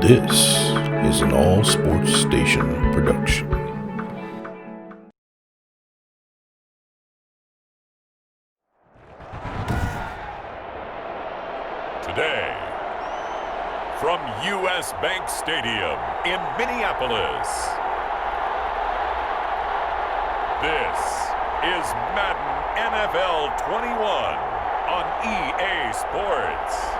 This is an All Sports Station production. Today, from U.S. Bank Stadium in Minneapolis, this is Madden NFL 21 on EA Sports.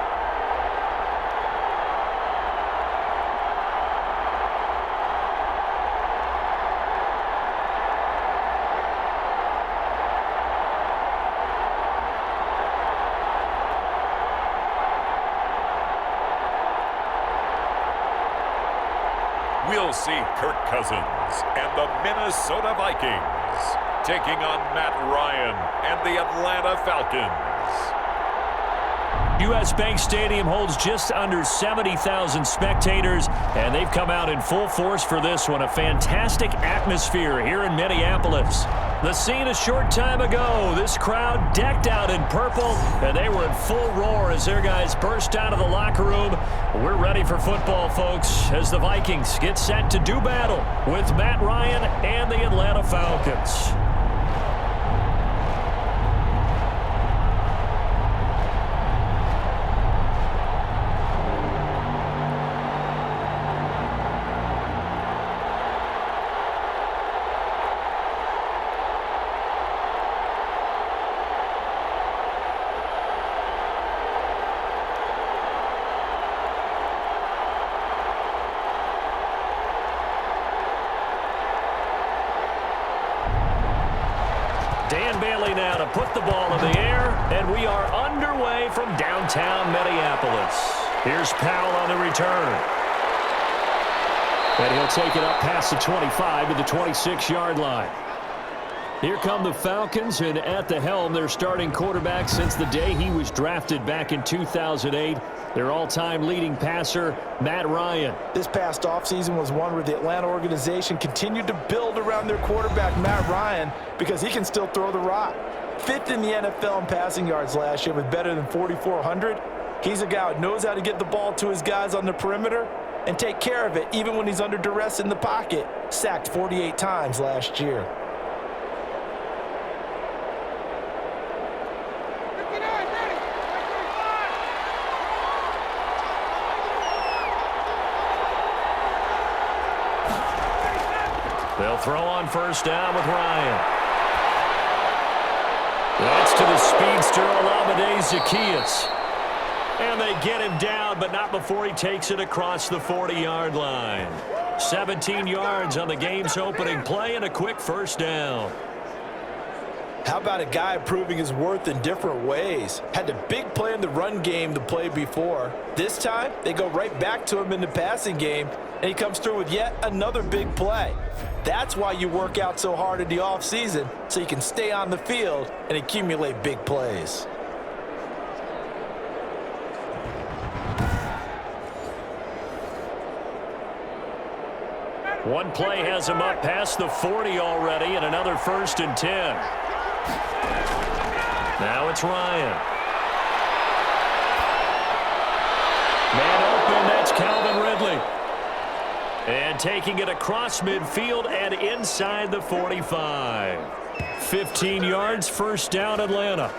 We'll see Kirk Cousins and the Minnesota Vikings taking on Matt Ryan and the Atlanta Falcons. U.S. Bank Stadium holds just under 70,000 spectators, and they've come out in full force for this one. A fantastic atmosphere here in Minneapolis. The scene a short time ago, this crowd decked out in purple, and they were in full roar as their guys burst out of the locker room. We're ready for football, folks, as the Vikings get set to do battle with Matt Ryan and the Atlanta Falcons. Dan Bailey now to put the ball in the air, and we are underway from downtown Minneapolis. Here's Powell on the return. And he'll take it up past the 25 to the 26-yard line. Here come the Falcons, and at the helm, their starting quarterback since the day he was drafted back in 2008. Their all-time leading passer, Matt Ryan. This past offseason was one where the Atlanta organization continued to build around their quarterback, Matt Ryan, because he can still throw the rock. Fifth in the NFL in passing yards last year with better than 4,400. He's a guy who knows how to get the ball to his guys on the perimeter and take care of it even when he's under duress in the pocket. Sacked 48 times last year. They'll throw on first down with Ryan. That's to the speedster, Olamide Zaccheaus. And they get him down, but not before he takes it across the 40-yard line. 17 yards on the game's opening play and a quick first down. How about a guy proving his worth in different ways? Had a big play in the run game the play before. This time, they go right back to him in the passing game, and he comes through with yet another big play. That's why you work out so hard in the offseason, so you can stay on the field and accumulate big plays. One play has him up past the 40 already, and another 1st and 10. Now it's Ryan. Man open, that's Calvin Ridley. And taking it across midfield and inside the 45. 15 yards, first down, Atlanta.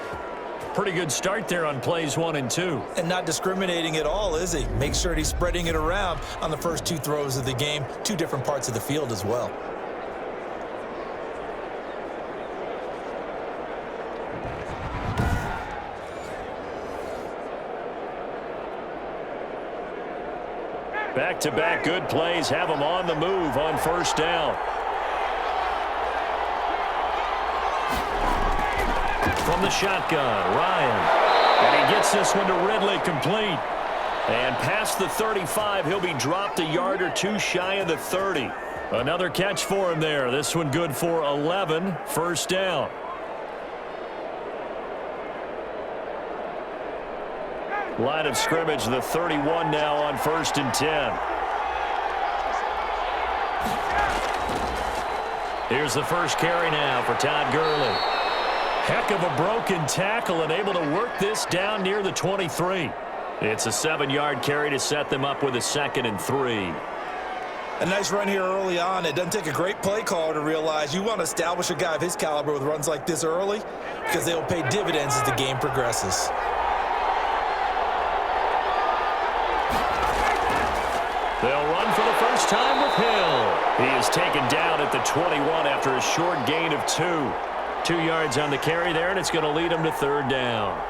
Pretty good start there on plays 1 and 2. And not discriminating at all, is he? Make sure he's spreading it around on the first 2 throws of the game. 2 different parts of the field as well. Back-to-back good plays have him on the move on first down. From the shotgun, Ryan. And he gets this one to Ridley complete. And past the 35, he'll be dropped a yard or 2 shy of the 30. Another catch for him there. This one good for 11, first down. Line of scrimmage, the 31 now on 1st and 10. Here's the first carry now for Todd Gurley. Heck of a broken tackle and able to work this down near the 23. It's a 7-yard carry to set them up with a 2nd and 3. A nice run here early on. It doesn't take a great play caller to realize you want to establish a guy of his caliber with runs like this early because they will pay dividends as the game progresses. They'll run for the first time with Hill. He is taken down at the 21 after a short gain of 2. 2 yards on the carry there, and it's going to lead him to 3rd down.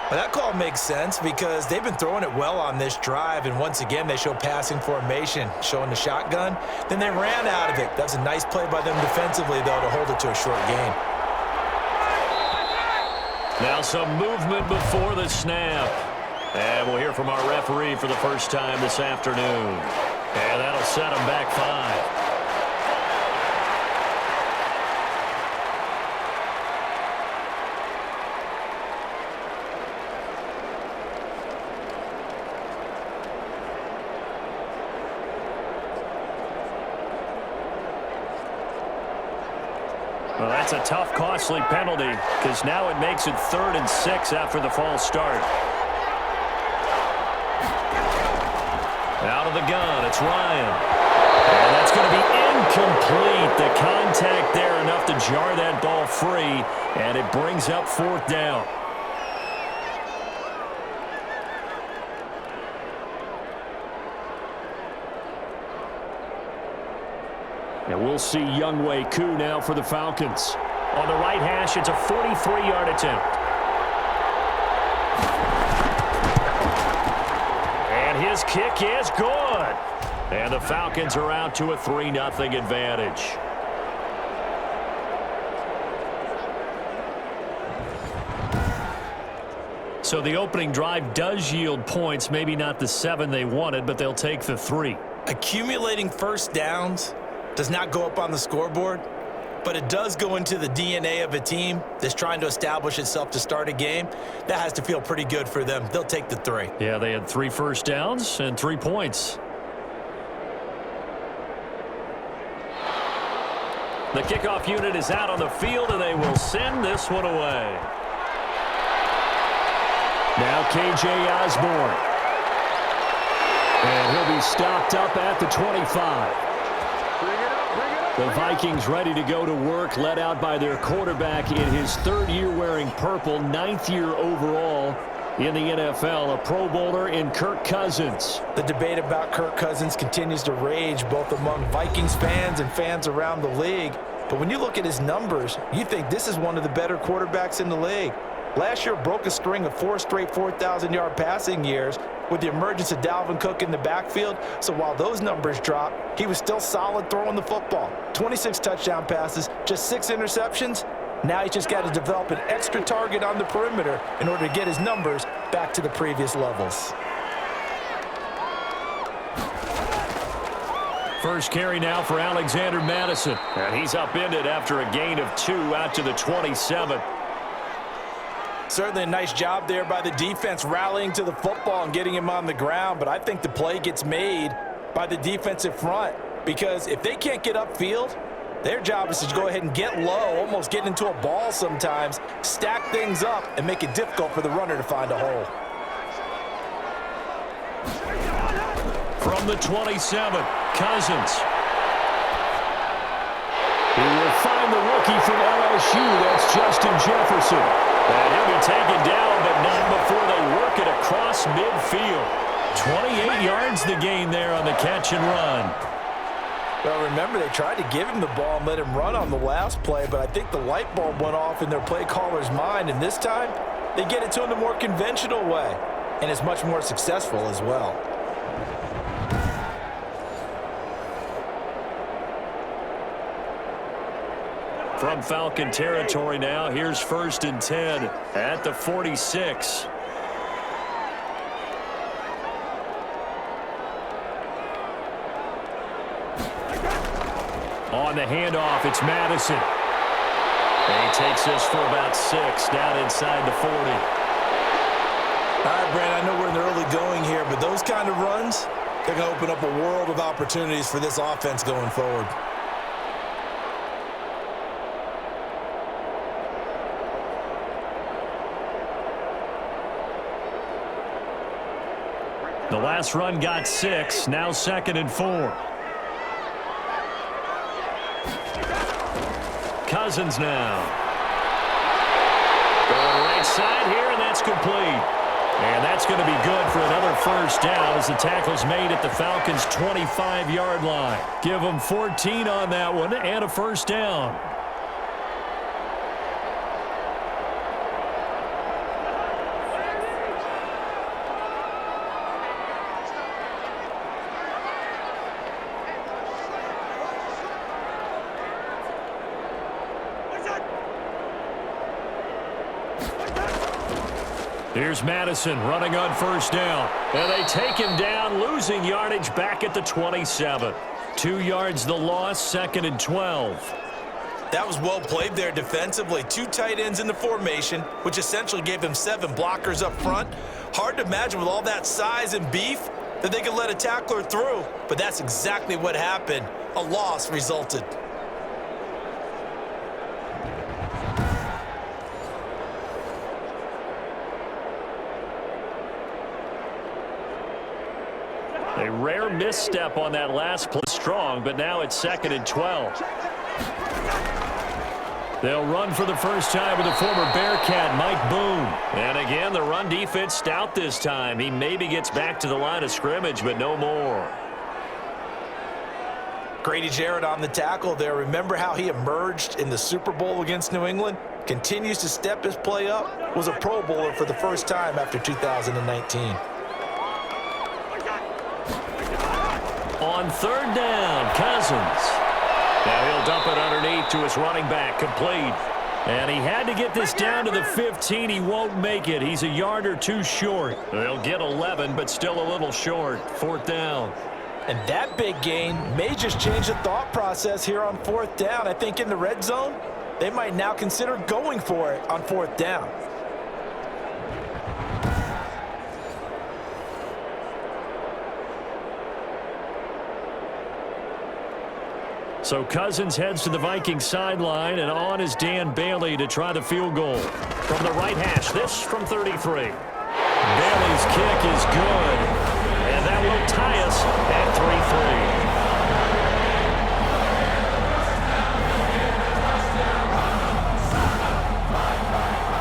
Well, that call makes sense because they've been throwing it well on this drive, and once again, they show passing formation, showing the shotgun. Then they ran out of it. That's a nice play by them defensively, though, to hold it to a short gain. Now some movement before the snap. And we'll hear from our referee for the first time this afternoon. And that'll set them back 5. Well, that's a tough, costly penalty because now it makes it 3rd and 6 after the false start. Out of the gun, it's Ryan. And that's going to be incomplete. The contact there enough to jar that ball free, and it brings up 4th down. And we'll see Younghoe Koo now for the Falcons. On the right hash, it's a 43-yard attempt. And his kick is good. And the Falcons are out to a 3-0 advantage. So the opening drive does yield points, maybe not the 7 they wanted, but they'll take the 3. Accumulating first downs does not go up on the scoreboard, but it does go into the DNA of a team that's trying to establish itself to start a game. That has to feel pretty good for them. They'll take the 3. Yeah, they had 3 first downs and 3 points. The kickoff unit is out on the field, and they will send this one away. Now K.J. Osborne. And he'll be stopped up at the 25. The Vikings ready to go to work, led out by their quarterback in his 3rd year wearing purple, 9th year overall in the NFL, a Pro Bowler in Kirk Cousins. The debate about Kirk Cousins continues to rage both among Vikings fans and fans around the league. But when you look at his numbers, you think this is one of the better quarterbacks in the league. Last year broke a string of 4 straight 4,000-yard passing years with the emergence of Dalvin Cook in the backfield. So while those numbers dropped, he was still solid throwing the football. 26 touchdown passes, just 6 interceptions. Now he's just got to develop an extra target on the perimeter in order to get his numbers back to the previous levels. First carry now for Alexander Madison. And he's upended after a gain of 2 out to the 27. Certainly a nice job there by the defense rallying to the football and getting him on the ground, but I think the play gets made by the defensive front because if they can't get upfield, their job is to go ahead and get low, almost get into a ball sometimes, stack things up, and make it difficult for the runner to find a hole. From the 27, Cousins. He will find the rookie from LSU. That's Justin Jefferson. And he'll be taken down, but not before they work it across midfield. 28 yards the gain there on the catch and run. Well, remember, they tried to give him the ball and let him run on the last play, but I think the light bulb went off in their play caller's mind, and this time they get it to him the more conventional way, and it's much more successful as well. From Falcon territory now, here's 1st and 10 at the 46. On the handoff, it's Madison. And he takes this for about 6 down inside the 40. All right, Brad, I know we're in the early going here, but those kind of runs, they're going to open up a world of opportunities for this offense going forward. The last run got 6. Now 2nd and 4. Cousins now. Going right side here, and that's complete. And that's going to be good for another first down as the tackle's made at the Falcons' 25-yard line. Give them 14 on that one and a first down. Here's Madison running on first down. And they take him down, losing yardage back at the 27. 2 yards the loss, 2nd and 12. That was well played there defensively. 2 tight ends in the formation, which essentially gave them 7 blockers up front. Hard to imagine with all that size and beef that they could let a tackler through. But that's exactly what happened. A loss resulted. A rare misstep on that last play. Strong, but now it's 2nd and 12. They'll run for the first time with the former Bearcat, Mike Boone. And again, the run defense stout this time. He maybe gets back to the line of scrimmage, but no more. Grady Jarrett on the tackle there. Remember how he emerged in the Super Bowl against New England? Continues to step his play up. Was a Pro Bowler for the first time after 2019. On 3rd down, Cousins. Now he'll dump it underneath to his running back, complete. And he had to get this down to the 15. He won't make it. He's a yard or 2 short. They'll get 11, but still a little short. 4th down. And that big gain may just change the thought process here on 4th down. I think in the red zone, they might now consider going for it on 4th down. So Cousins heads to the Vikings sideline, and on is Dan Bailey to try the field goal. From the right hash, this from 33. Bailey's kick is good, and that will tie us at 3-3.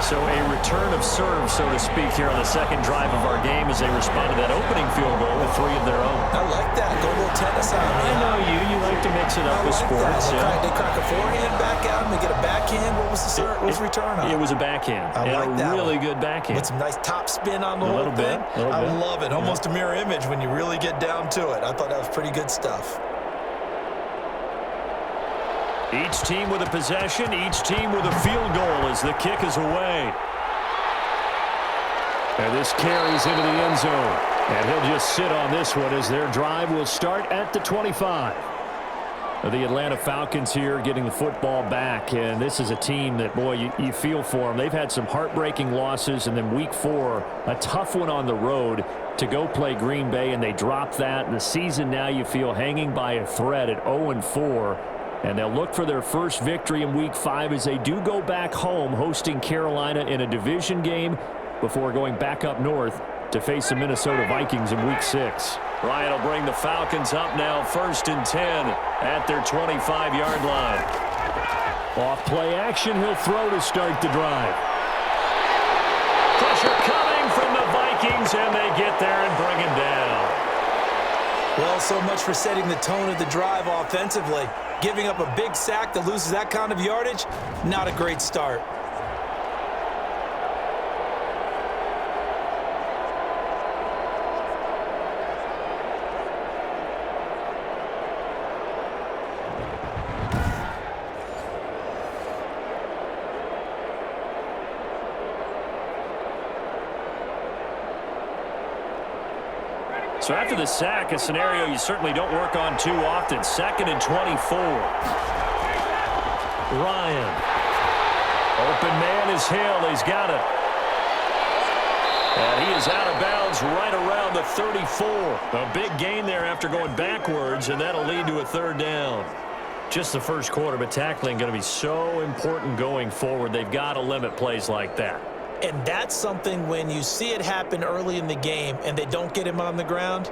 So a return of serve, so to speak, here on the 2nd drive of our game as they respond to that opening field goal with 3 of their own. I like that. Go a little tennis out. I know you. You like to mix it up with sports. They crack a forehand back out and they get a backhand. What was the return on? It was a backhand. I like that. A really good backhand. With some nice top spin on the whole thing. I love it. Almost a mirror image when you really get down to it. I thought that was pretty good stuff. Each team with a possession, each team with a field goal as the kick is away. And this carries into the end zone. And he'll just sit on this one as their drive will start at the 25. The Atlanta Falcons here getting the football back. And this is a team that, boy, you feel for them. They've had some heartbreaking losses. And then week 4, a tough one on the road to go play Green Bay. And they drop that. The season now you feel hanging by a thread at 0-4. And they'll look for their first victory in week 5 as they do go back home hosting Carolina in a division game before going back up north to face the Minnesota Vikings in week 6. Ryan will bring the Falcons up now 1st and 10 at their 25-yard line. Off play action, he'll throw to start the drive. Pressure coming from the Vikings, and they get there and bring him down. Well, so much for setting the tone of the drive offensively. Giving up a big sack that loses that kind of yardage, not a great start. So after the sack, a scenario you certainly don't work on too often. 2nd and 24. Ryan. Open man is Hill. He's got it. And he is out of bounds right around the 34. A big gain there after going backwards, and that'll lead to a 3rd down. Just the first quarter, but tackling going to be so important going forward. They've got to limit plays like that. And that's something when you see it happen early in the game and they don't get him on the ground,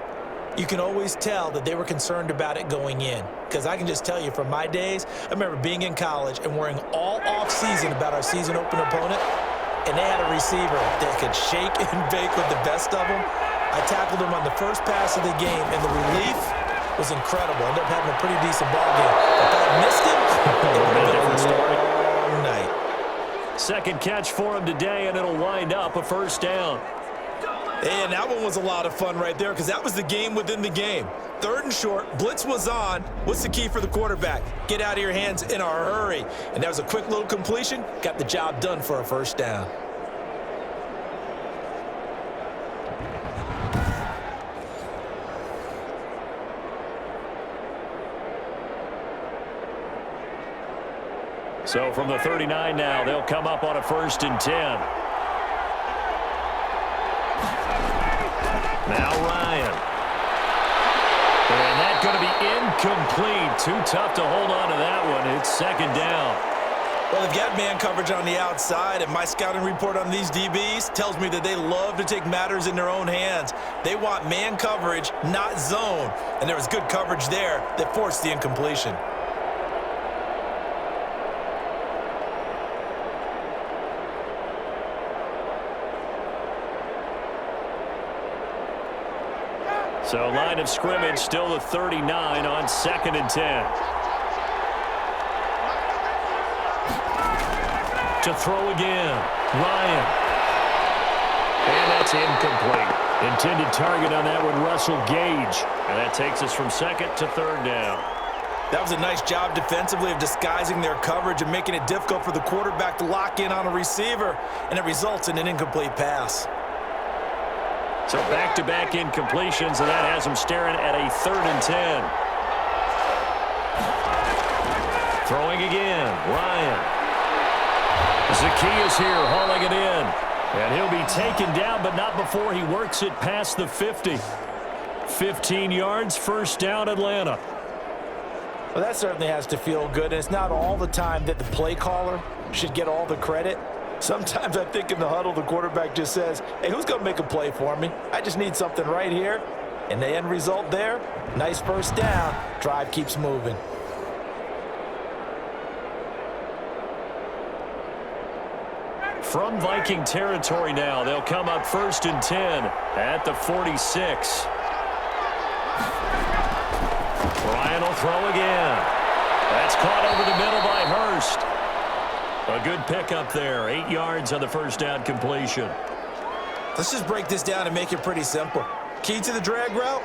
you can always tell that they were concerned about it going in. Because I can just tell you from my days, I remember being in college and worrying all off-season about our season opener opponent, and they had a receiver that could shake and bake with the best of them. I tackled him on the first pass of the game, and the relief was incredible. Ended up having a pretty decent ball game. If I missed him, it would have been a long night. Second catch for him today, and it'll wind up a first down. And that one was a lot of fun right there because that was the game within the game. 3rd and short, blitz was on. What's the key for the quarterback? Get out of your hands in a hurry. And that was a quick little completion. Got the job done for a first down. So from the 39 now, they'll come up on a 1st and 10. Now Ryan. And that's going to be incomplete. Too tough to hold on to that one. It's 2nd down. Well, they've got man coverage on the outside, and my scouting report on these DBs tells me that they love to take matters in their own hands. They want man coverage, not zone. And there was good coverage there that forced the incompletion. So line of scrimmage still the 39 on 2nd and 10. To throw again, Ryan. And that's incomplete. Intended target on that one, Russell Gage. And that takes us from 2nd to 3rd down. That was a nice job defensively of disguising their coverage and making it difficult for the quarterback to lock in on a receiver. And it results in an incomplete pass. So back-to-back incompletions, and that has him staring at a 3rd and 10. Throwing again, Ryan. Zacchaeus here, hauling it in. And he'll be taken down, but not before he works it past the 50. 15 yards, first down, Atlanta. Well, that certainly has to feel good, and it's not all the time that the play caller should get all the credit. Sometimes I think in the huddle, the quarterback just says, hey, who's going to make a play for me? I just need something right here. And the end result there, nice first down. Drive keeps moving. From Viking territory now, they'll come up 1st and 10 at the 46. Ryan will throw again. That's caught over the middle by Hurst. A good pickup there. 8 yards on the first down completion. Let's just break this down and make it pretty simple. Key to the drag route,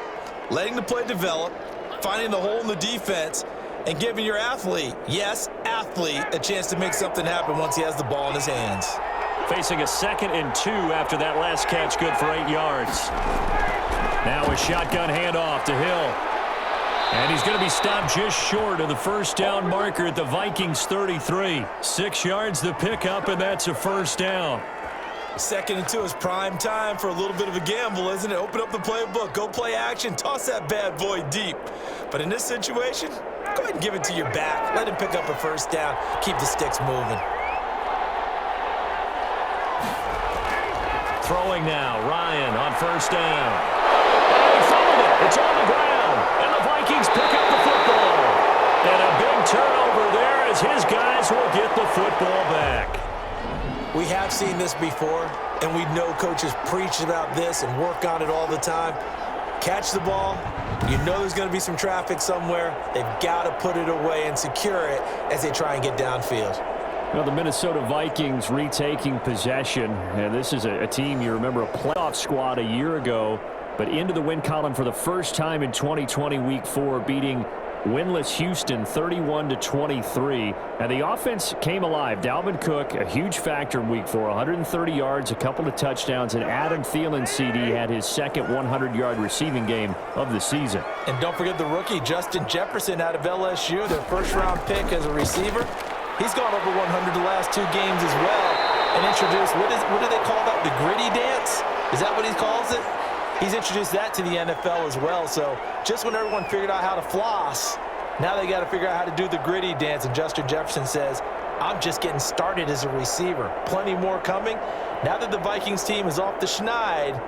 letting the play develop, finding the hole in the defense, and giving your athlete, yes, athlete, a chance to make something happen once he has the ball in his hands. Facing a 2nd and 2 after that last catch, good for 8 yards. Now a shotgun handoff to Hill. And he's going to be stopped just short of the first down marker at the Vikings 33. 6 yards the pickup, and that's a first down. 2nd and 2 is prime time for a little bit of a gamble, isn't it? Open up the playbook, go play action, toss that bad boy deep. But in this situation, go ahead and give it to your back. Let him pick up a first down. Keep the sticks moving. Throwing now, Ryan on first down. And he fumbled it. It's on the ground. And the Vikings pick up the football. And a big turnover there as his guys will get the football back. We have seen this before, and we know coaches preach about this and work on it all the time. Catch the ball. You know there's going to be some traffic somewhere. They've got to put it away and secure it as they try and get downfield. Well, the Minnesota Vikings retaking possession. And this is a team, you remember, a playoff squad a year ago, but into the win column for the first time in 2020 Week 4, beating winless Houston 31-23. And the offense came alive. Dalvin Cook, a huge factor in Week 4, 130 yards, a couple of touchdowns, and Adam Thielen's CD had his second 100-yard receiving game of the season. And don't forget the rookie, Justin Jefferson out of LSU, their first-round pick as a receiver. He's gone over 100 the last 2 games as well and introduced, what do they call that, the gritty dance? Is that what he calls it? He's introduced that to the NFL as well. So just when everyone figured out how to floss, now they got to figure out how to do the gritty dance. And Justin Jefferson says, I'm just getting started as a receiver. Plenty more coming. Now that the Vikings team is off the schneid,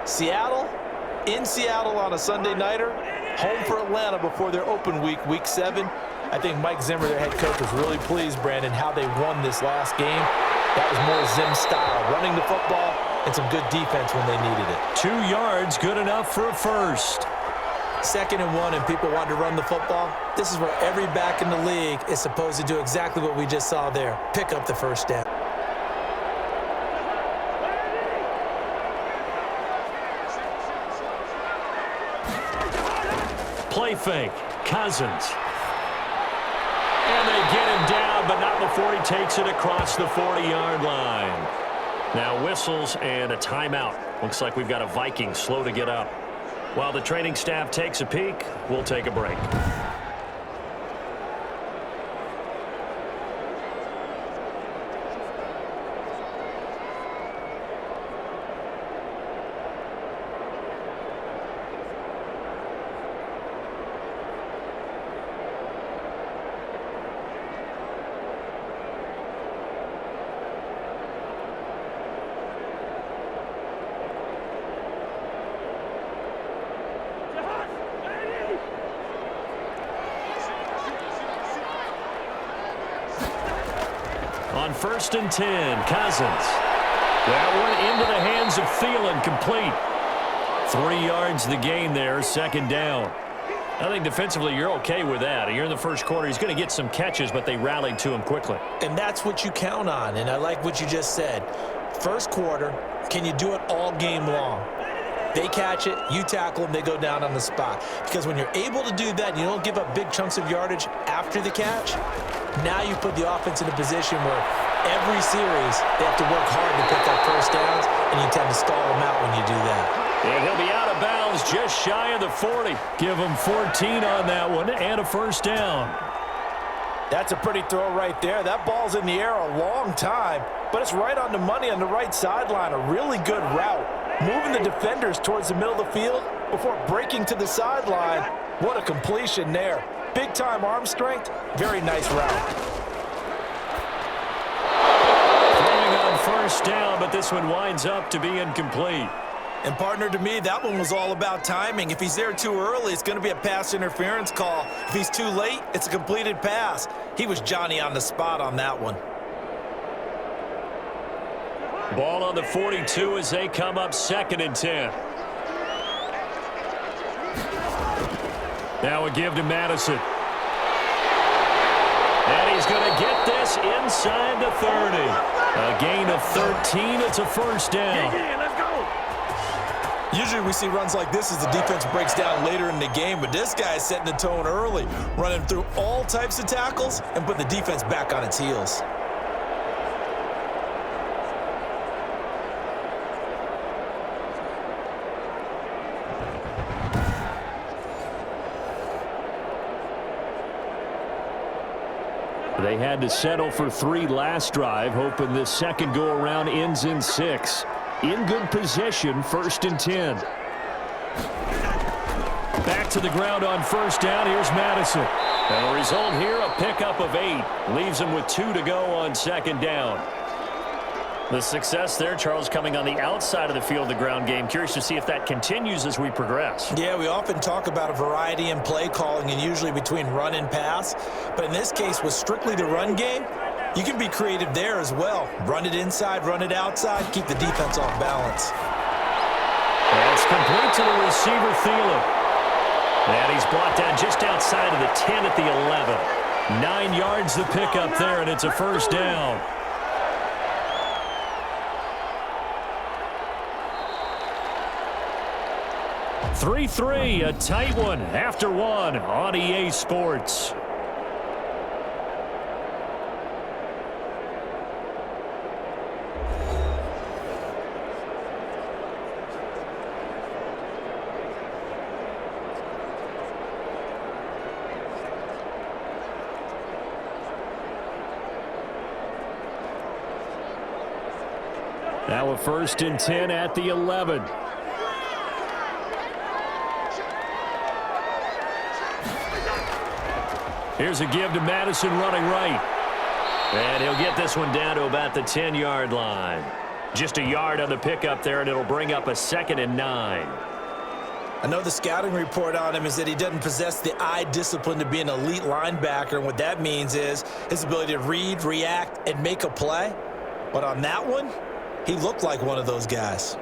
Seattle, in Seattle on a Sunday nighter, home for Atlanta before their open week, week 7. I think Mike Zimmer, their head coach, was really pleased, Brandon, how they won this last game. That was more Zim style, running the football and some good defense when they needed it. 2 yards, good enough for a first. 2nd and 1, and people want to run the football. This is where every back in the league is supposed to do exactly what we just saw there. Pick up the first down. Play fake. Cousins. And they get him down, but not before he takes it across the 40-yard line. Now whistles and a timeout. Looks like we've got a Viking slow to get up. While the training staff takes a peek, we'll take a break. On 1st and 10, Cousins. That one into the hands of Thielen, complete. 3 yards the gain there, 2nd down. I think defensively you're okay with that. You're in the first quarter. He's going to get some catches, but they rallied to him quickly. And that's what you count on, and I like what you just said. First quarter, can you do it all game long? They catch it, you tackle them, they go down on the spot. Because when you're able to do that, you don't give up big chunks of yardage after the catch. Now you put the offense in a position where every series they have to work hard to pick up first downs, and you tend to stall them out when you do that. And he'll be out of bounds just shy of the 40. Give him 14 on that one and a first down. That's a pretty throw right there. That ball's in the air a long time, but it's right on the money on the right sideline. A really good route. Moving the defenders towards the middle of the field before breaking to the sideline. What a completion there. Big-time arm strength. Very nice route. Throwing on first down, but this one winds up to be incomplete. And, partner, to me, that one was all about timing. If he's there too early, it's going to be a pass interference call. If he's too late, it's a completed pass. He was Johnny on the spot on that one. Ball on the 42 as they come up 2nd and 10. Now a give to Madison. And he's going to get this inside the 30. A gain of 13. It's a first down. Let's go. Usually we see runs like this as the defense breaks down later in the game, but this guy is setting the tone early, running through all types of tackles and putting the defense back on its heels. They had to settle for 3 last drive, hoping this second go-around ends in 6. In good position, 1st and 10. Back to the ground on first down. Here's Madison. And the result here, a pickup of 8. Leaves him with 2 to go on 2nd down. The success there, Charles, coming on the outside of the field, the ground game. Curious to see if that continues as we progress. Yeah, we often talk about a variety in play calling and usually between run and pass. But in this case, with strictly the run game, you can be creative there as well. Run it inside, run it outside, keep the defense off balance. That's complete to the receiver, Thielen. And he's brought down just outside of the 10 at the 11. 9 yards the pickup there, and it's a first down. Three, a tight one after one on EA Sports. Now a 1st and 10 at the 11. Here's a give to Madison running right. And he'll get this one down to about the 10-yard line. Just a yard on the pickup there, and it'll bring up a 2nd and 9. I know the scouting report on him is that he doesn't possess the eye discipline to be an elite linebacker, and what that means is his ability to read, react, and make a play. But on that one, he looked like one of those guys.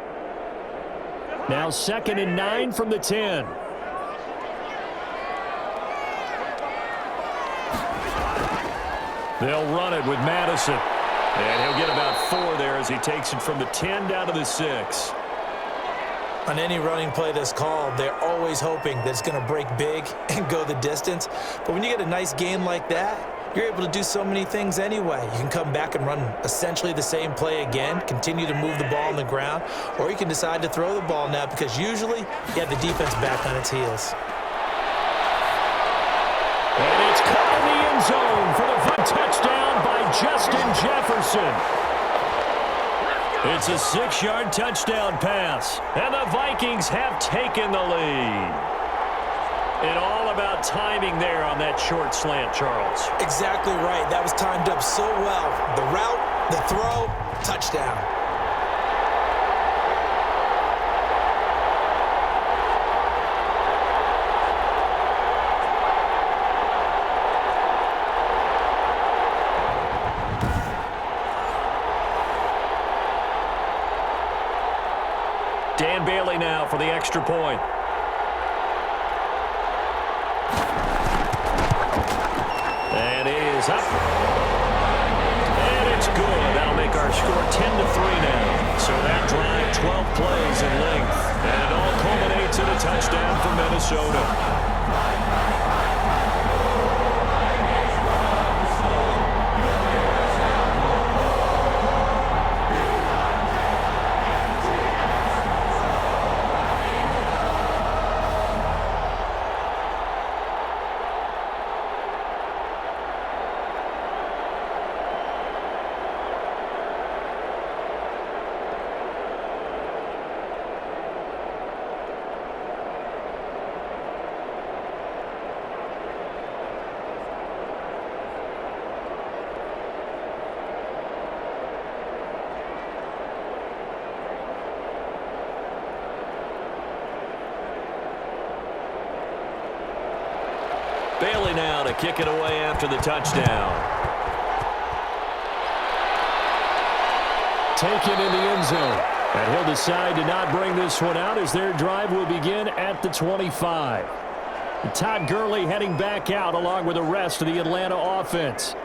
Now 2nd and 9 from the 10. They'll run it with Madison. And he'll get about 4 there as he takes it from the 10 down to the 6. On any running play that's called, they're always hoping that it's going to break big and go the distance. But when you get a nice game like that, you're able to do so many things anyway. You can come back and run essentially the same play again, continue to move the ball on the ground, or you can decide to throw the ball now because usually you have the defense back on its heels. And it's caught in the end zone for the touchdown by Justin Jefferson. It's a 6-yard touchdown pass, and the Vikings have taken the lead. And all about timing there on that short slant, Charles. Exactly right. That was timed up so well. The route, the throw, touchdown. Dan Bailey now for the extra point. And it is up. And it's good. That'll make our score 10-3 now. So that drive, 12 plays in length. And it all culminates in a touchdown for Minnesota. Bailey now to kick it away after the touchdown. Taken in the end zone. And he'll decide to not bring this one out as their drive will begin at the 25. Todd Gurley heading back out along with the rest of the Atlanta offense.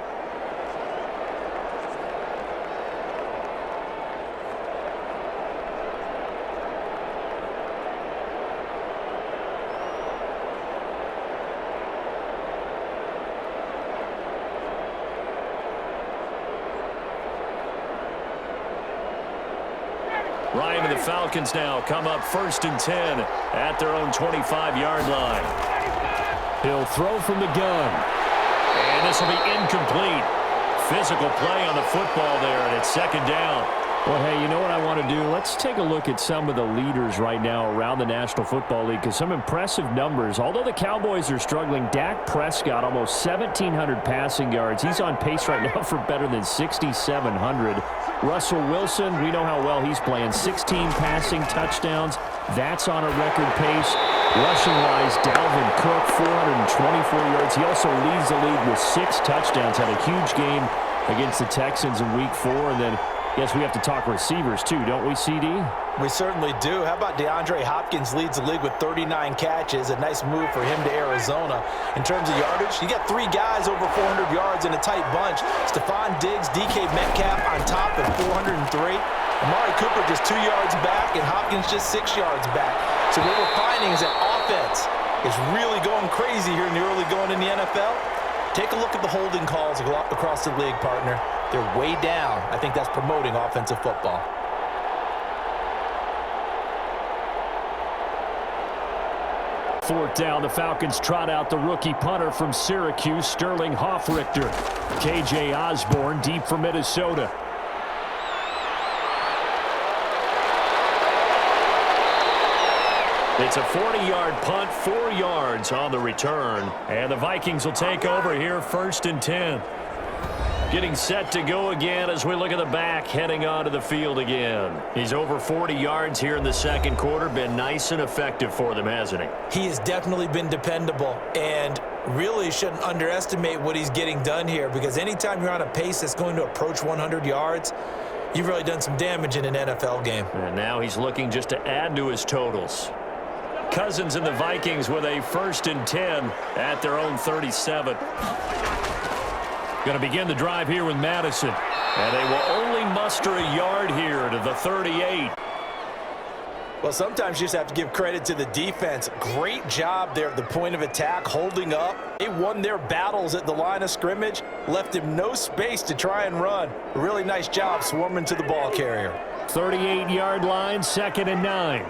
Ryan and the Falcons now come up 1st and 10 at their own 25-yard line. He'll throw from the gun. And this will be incomplete. Physical play on the football there, and it's 2nd down. Well, hey, you know what I want to do? Let's take a look at some of the leaders right now around the National Football League because some impressive numbers. Although the Cowboys are struggling, Dak Prescott, almost 1,700 passing yards. He's on pace right now for better than 6,700. Russell Wilson, we know how well he's playing. 16 passing touchdowns. That's on a record pace. Rushing-wise, Dalvin Cook, 424 yards. He also leads the league with 6 touchdowns. Had a huge game against the Texans in Week 4. And then, yes, we have to talk receivers, too, don't we, CD? We certainly do. How about DeAndre Hopkins leads the league with 39 catches. A nice move for him to Arizona. In terms of yardage, you got 3 guys over 400 yards in a tight bunch. Stephon Diggs, DK Metcalf on top at 403. Amari Cooper just 2 yards back, and Hopkins just 6 yards back. So what we're finding is that offense is really going crazy here in the early going in the NFL. Take a look at the holding calls across the league, partner. They're way down. I think that's promoting offensive football. Fourth down, the Falcons trot out the rookie punter from Syracuse, Sterling Hoffrichter. KJ Osborne deep for Minnesota. It's a 40-yard punt, 4 yards on the return. And the Vikings will take over here 1st and 10. Getting set to go again as we look at the back heading onto the field again. He's over 40 yards here in the second quarter. Been nice and effective for them, hasn't he? He has definitely been dependable and really shouldn't underestimate what he's getting done here, because anytime you're on a pace that's going to approach 100 yards, you've really done some damage in an NFL game. And now he's looking just to add to his totals. Cousins and the Vikings with a 1st and 10 at their own 37. Going to begin the drive here with Madison. And they will only muster a yard here to the 38. Well, sometimes you just have to give credit to the defense. Great job there at the point of attack, holding up. They won their battles at the line of scrimmage, left him no space to try and run. A really nice job swarming to the ball carrier. 38-yard line, 2nd and 9.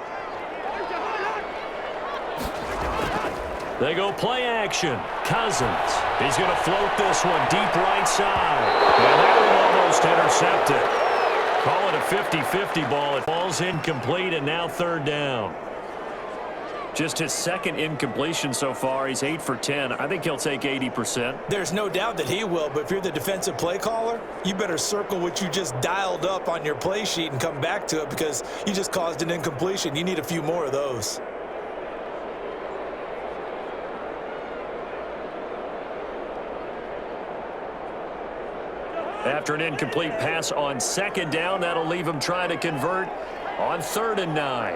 They go play action. Cousins. He's going to float this one deep right side. And that one almost intercepted. Call it a 50-50 ball. It falls incomplete, and now 3rd down. Just his 2nd incompletion so far. He's 8 for 10. I think he'll take 80%. There's no doubt that he will, but if you're the defensive play caller, you better circle what you just dialed up on your play sheet and come back to it, because you just caused an incompletion. You need a few more of those. After an incomplete pass on 2nd down, that'll leave him trying to convert on 3rd and 9.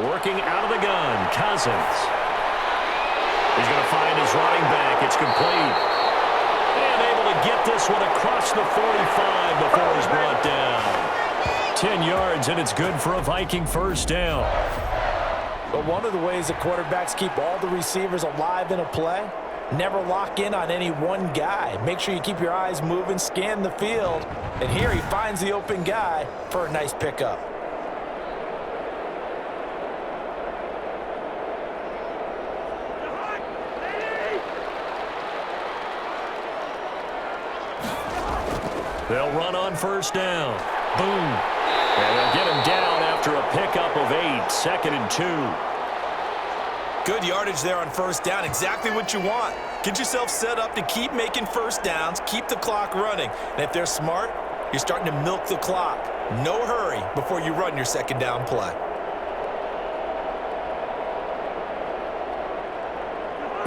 Working out of the gun, Cousins. He's going to find his running back. It's complete. And able to get this one across the 45 before he's brought down. 10 yards, and it's good for a Viking 1st down. But one of the ways that quarterbacks keep all the receivers alive in a play, never lock in on any one guy. Make sure you keep your eyes moving, scan the field, and here he finds the open guy for a nice pickup. They'll run on 1st down. Boom. And they'll get him down after a pickup of 8, 2nd and 2. Good yardage there on 1st down. Exactly what you want. Get yourself set up to keep making 1st downs, keep the clock running. And if they're smart, you're starting to milk the clock. No hurry before you run your 2nd down play.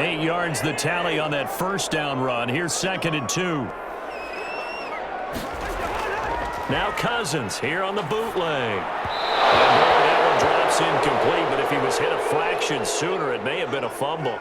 8 yards the tally on that 1st down run. Here's 2nd and 2. Now Cousins here on the bootleg. And boy, that one drops incomplete, but if he was hit a fraction sooner, it may have been a fumble.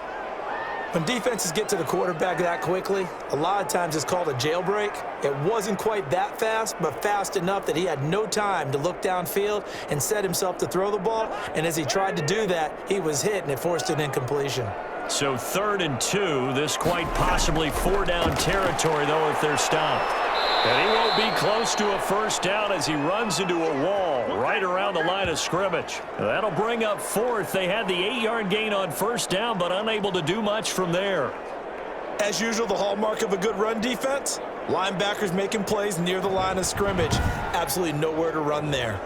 When defenses get to the quarterback that quickly, a lot of times it's called a jailbreak. It wasn't quite that fast, but fast enough that he had no time to look downfield and set himself to throw the ball. And as he tried to do that, he was hit, and it forced an incompletion. So 3rd and 2, this quite possibly 4-down territory, though, if they're stopped. And he won't be close to a 1st down as he runs into a wall right around the line of scrimmage. That'll bring up 4th. They had the 8-yard gain on 1st down, but unable to do much from there. As usual, the hallmark of a good run defense, linebackers making plays near the line of scrimmage. Absolutely nowhere to run there.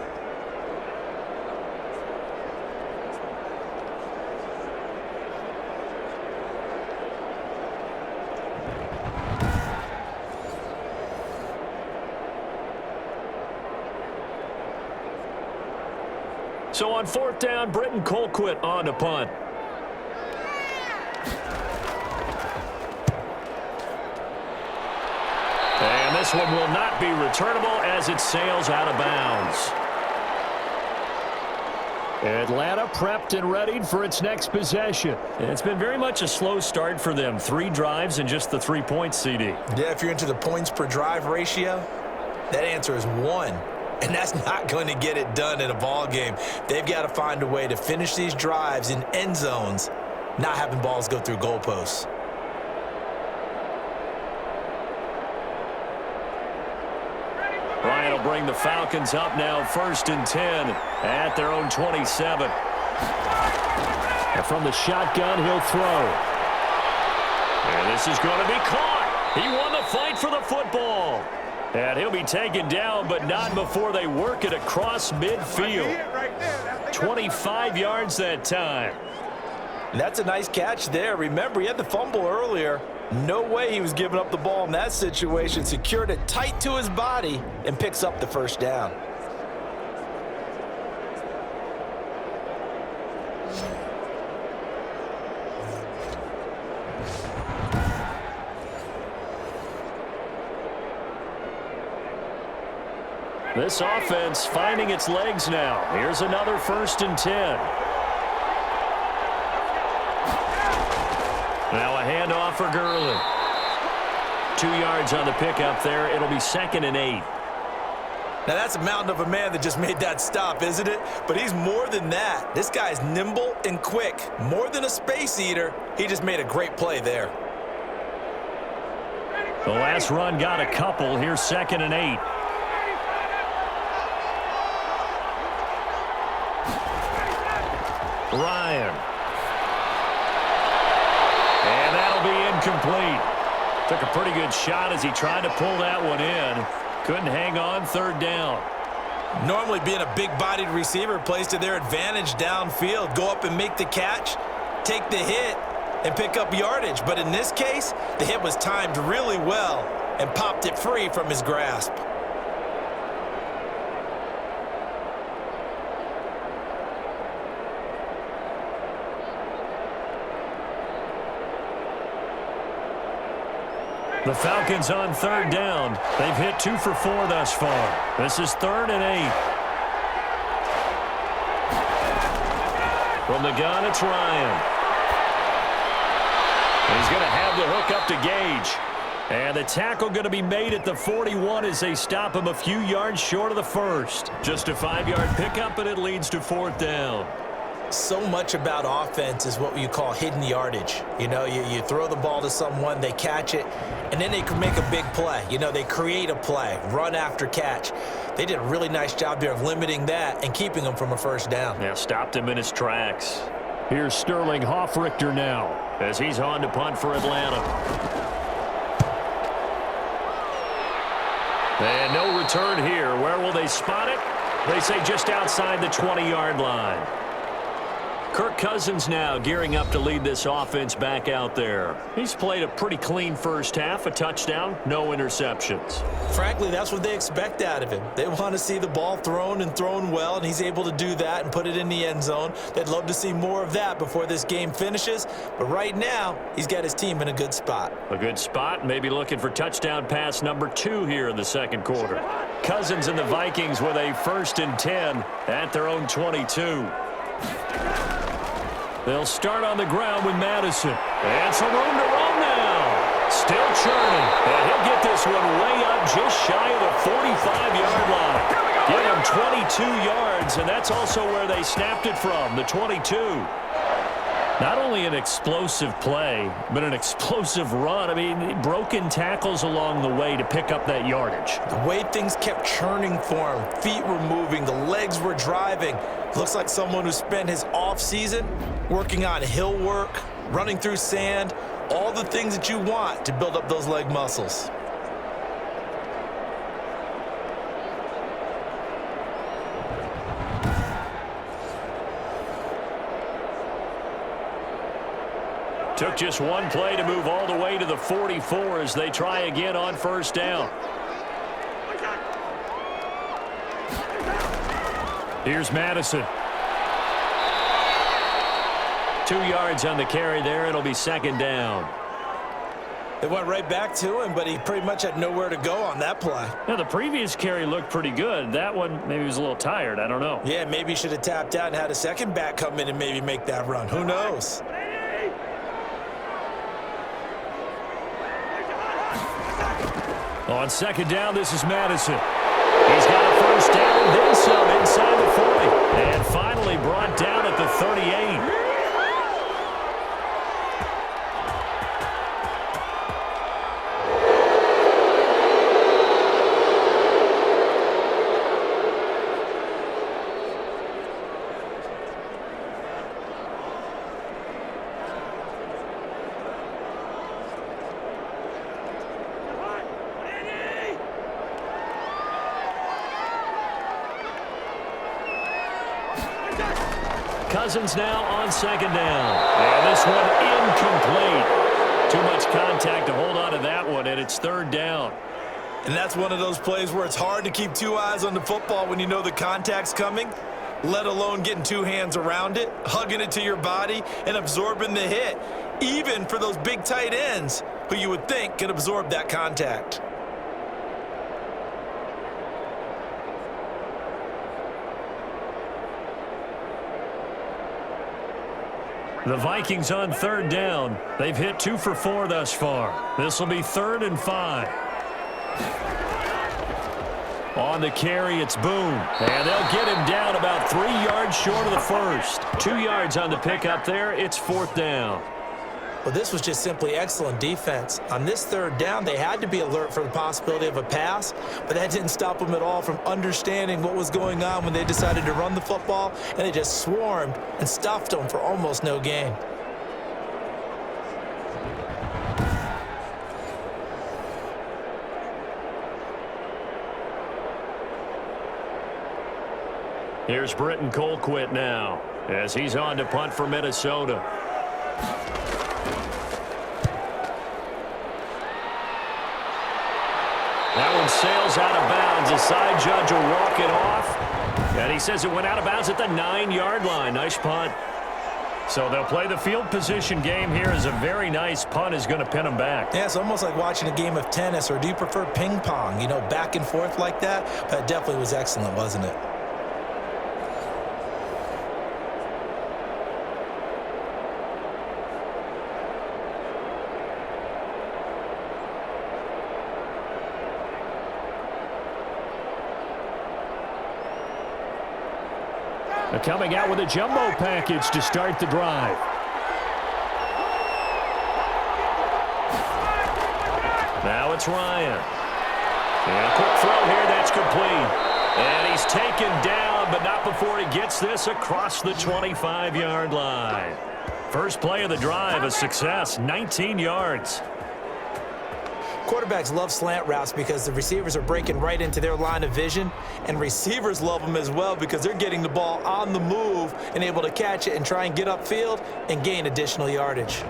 So on 4th down, Britton Colquitt on to punt. And this one will not be returnable as it sails out of bounds. Atlanta prepped and readied for its next possession. And it's been very much a slow start for them. 3 drives and just the 3 points, CD. Yeah, if you're into the points per drive ratio, that answer is 1. And that's not going to get it done in a ball game. They've got to find a way to finish these drives in end zones, not having balls go through goalposts. Ryan will bring the Falcons up now 1st and 10 at their own 27. And from the shotgun, he'll throw. And this is going to be caught. He won the fight for the football. And he'll be taken down, but not before they work it across midfield. 25 yards that time. That's a nice catch there. Remember, he had the fumble earlier. No way he was giving up the ball in that situation. Secured it tight to his body and picks up the first down. This offense finding its legs now. Here's another 1st and 10. Now a handoff for Gurley. 2 yards on the pickup there. It'll be 2nd and 8. Now that's a mountain of a man that just made that stop, isn't it? But he's more than that. This guy's nimble and quick. More than a space eater. He just made a great play there. The last run got a couple. Here's 2nd and 8. Ryan. And that'll be incomplete. Took a pretty good shot as he tried to pull that one in. Couldn't hang on, 3rd down. Normally being a big-bodied receiver plays to their advantage downfield. Go up and make the catch, take the hit, and pick up yardage. But in this case, the hit was timed really well and popped it free from his grasp. The Falcons on 3rd down. They've hit 2 for 4 thus far. This is 3rd and 8. From the gun, it's Ryan. He's going to have the hook up to Gage. And the tackle going to be made at the 41 as they stop him a few yards short of the 1st. Just a 5-yard pickup, and it leads to 4th down. So much about offense is what you call hidden yardage. You know, you throw the ball to someone, they catch it, and then they can make a big play. You know, they create a play, run after catch. They did a really nice job there of limiting that and keeping him from a 1st down. Yeah, stopped him in his tracks. Here's Sterling Hoffrichter now as he's on to punt for Atlanta. And no return here. Where will they spot it? They say just outside the 20-yard line. Kirk Cousins now gearing up to lead this offense back out there. He's played a pretty clean 1st half, a touchdown, no interceptions. Frankly, that's what they expect out of him. They want to see the ball thrown and thrown well, and he's able to do that and put it in the end zone. They'd love to see more of that before this game finishes, but right now, he's got his team in a good spot. A good spot, maybe looking for touchdown pass number 2 here in the 2nd quarter. Cousins and the Vikings with a 1st and 10 at their own 22. They'll start on the ground with Madison. And some room to run now. Still churning. And he'll get this one way up just shy of the 45-yard line. Give him 22 yards, and that's also where they snapped it from, the 22. Not only an explosive play, but an explosive run. I mean, broken tackles along the way to pick up that yardage. The way things kept churning for him, feet were moving, the legs were driving. Looks like someone who spent his offseason working on hill work, running through sand, all the things that you want to build up those leg muscles. Took just one play to move all the way to the 44 as they try again on 1st down. Here's Madison. 2 yards on the carry there. It'll be 2nd down. They went right back to him, but he pretty much had nowhere to go on that play. Now, the previous carry looked pretty good. That one, maybe he was a little tired. I don't know. Yeah, maybe he should have tapped out and had a second back come in and maybe make that run. Who knows? On 2nd down, this is Madison. He's got a 1st down, then some inside the 40. And finally brought down at the 38. Cousins now on 2nd down. And this one incomplete. Too much contact to hold on to that one, and it's third down. And that's one of those plays where it's hard to keep two eyes on the football when you know the contact's coming, let alone getting two hands around it, hugging it to your body, and absorbing the hit, even for those big tight ends who you would think can absorb that contact. The Vikings on third down. They've hit 2 for 4 thus far. This will be 3rd and 5. On the carry, it's Boone. And they'll get him down about 3 yards short of the first. 2 yards on the pickup there. It's 4th down. Well, this was just simply excellent defense. On this third down, they had to be alert for the possibility of a pass, but that didn't stop them at all from understanding what was going on when they decided to run the football, and they just swarmed and stuffed them for almost no gain. Here's Britton Colquitt now as he's on to punt for Minnesota. That one sails out of bounds. The side judge will walk it off. And he says it went out of bounds at the 9-yard line. Nice punt. So they'll play the field position game here as a very nice punt is going to pin them back. Yeah, it's almost like watching a game of tennis, or do you prefer ping pong? You know, back and forth like that? But it definitely was excellent, wasn't it? Coming out with a jumbo package to start the drive. Now it's Ryan. And a quick throw here, that's complete. And he's taken down, but not before he gets this across the 25-yard line. First play of the drive, a success, 19 yards. Quarterbacks love slant routes because the receivers are breaking right into their line of vision, and receivers love them as well because they're getting the ball on the move and able to catch it and try and get upfield and gain additional yardage.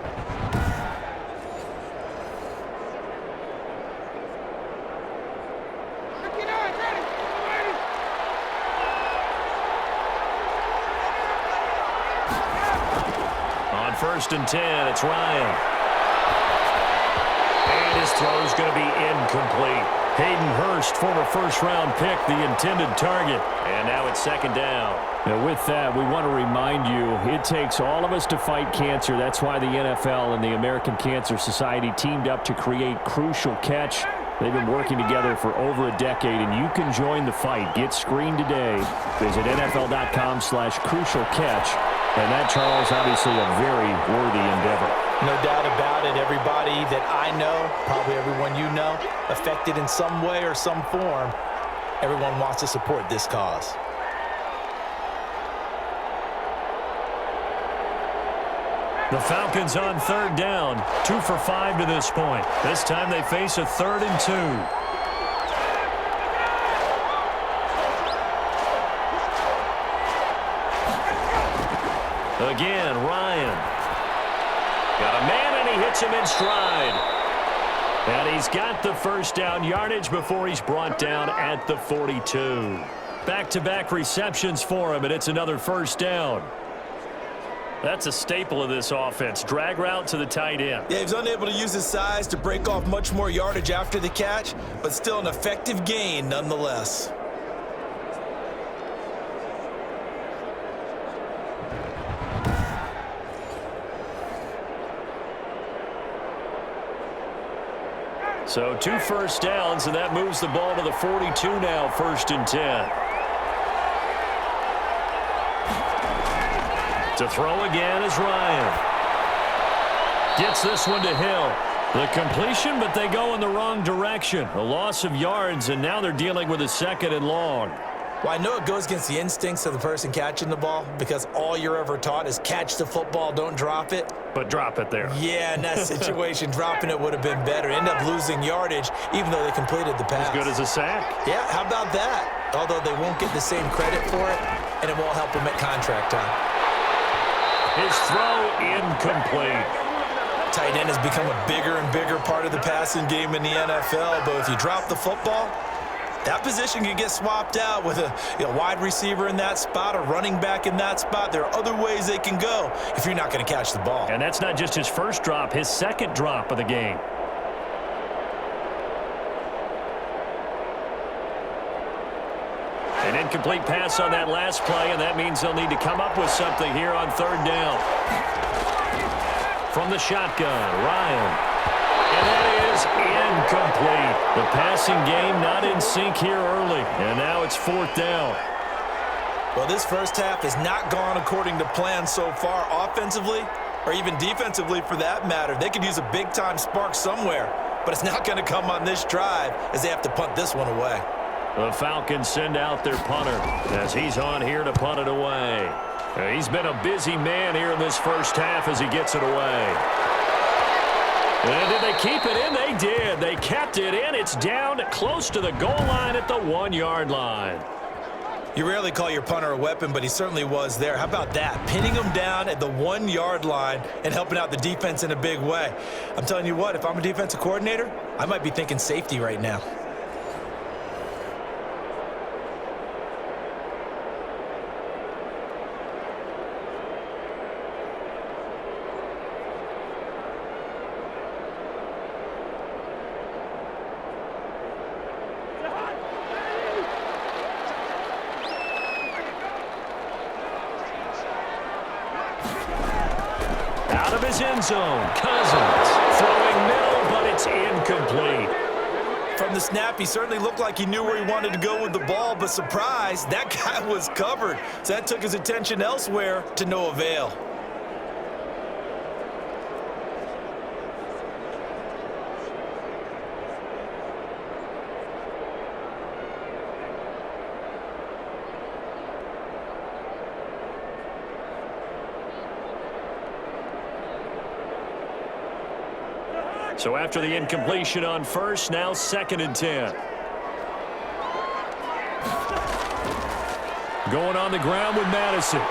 On 1st and 10, it's Ryan. His throw is going to be incomplete. Hayden Hurst, former first-round pick, the intended target. And now it's 2nd down. Now with that, we want to remind you, it takes all of us to fight cancer. That's why the NFL and the American Cancer Society teamed up to create Crucial Catch. They've been working together for over a decade, and you can join the fight. Get screened today. Visit NFL.com/Crucial Catch. And that, Charles, obviously a very worthy endeavor. No doubt about it. Everybody that I know, probably everyone you know, affected in some way or some form, everyone wants to support this cause. The Falcons on 3rd down, 2 for 5 to this point. This time they face a 3rd and 2. Again, Ryan. Got a man, and he hits him in stride. And he's got the first down yardage before he's brought down at the 42. Back-to-back receptions for him, and it's another first down. That's a staple of this offense. Drag route to the tight end. Yeah, he was unable to use his size to break off much more yardage after the catch, but still an effective gain nonetheless. So 2 first downs, and that moves the ball to the 42 now, 1st and 10. To throw again is Ryan. Gets this one to Hill. The completion, but they go in the wrong direction. A loss of yards, and now they're dealing with a 2nd and long. Well, I know it goes against the instincts of the person catching the ball because all you're ever taught is catch the football, don't drop it. But drop it there. Yeah, in that situation, dropping it would have been better. End up losing yardage, even though they completed the pass. As good as a sack. Yeah, how about that? Although they won't get the same credit for it, and it won't help them at contract time. His throw incomplete. tight end has become a bigger and bigger part of the passing game in the NFL, but if you drop the football, that position can get swapped out with a wide receiver in that spot, a running back in that spot. There are other ways they can go if you're not going to catch the ball. And that's not just his first drop, his second drop of the game. An incomplete pass on that last play, and that means they'll need to come up with something here on third down. From the shotgun, Ryan. And that is incomplete. The passing game not in sync here early, and now it's fourth down. Well, this first half has not gone according to plan so far offensively, or even defensively for that matter. They could use a big-time spark somewhere, but it's not going to come on this drive as they have to punt this one away. The Falcons send out their punter as he's on here to punt it away. He's been a busy man here in this first half as he gets it away. And did they keep it in? They did. They kept it in. It's down close to the goal line at the 1-yard line. You rarely call your punter a weapon, but he certainly was there. How about that? Pinning him down at the 1-yard line and helping out the defense in a big way. I'm telling you what, if I'm a defensive coordinator, I might be thinking safety right now. End zone. Cousins throwing middle, but it's incomplete. From the snap, he certainly looked like he knew where he wanted to go with the ball, but surprise, that guy was covered. So that took his attention elsewhere to no avail. So after the incompletion on first, now 2nd and 10. Going on the ground with Madison.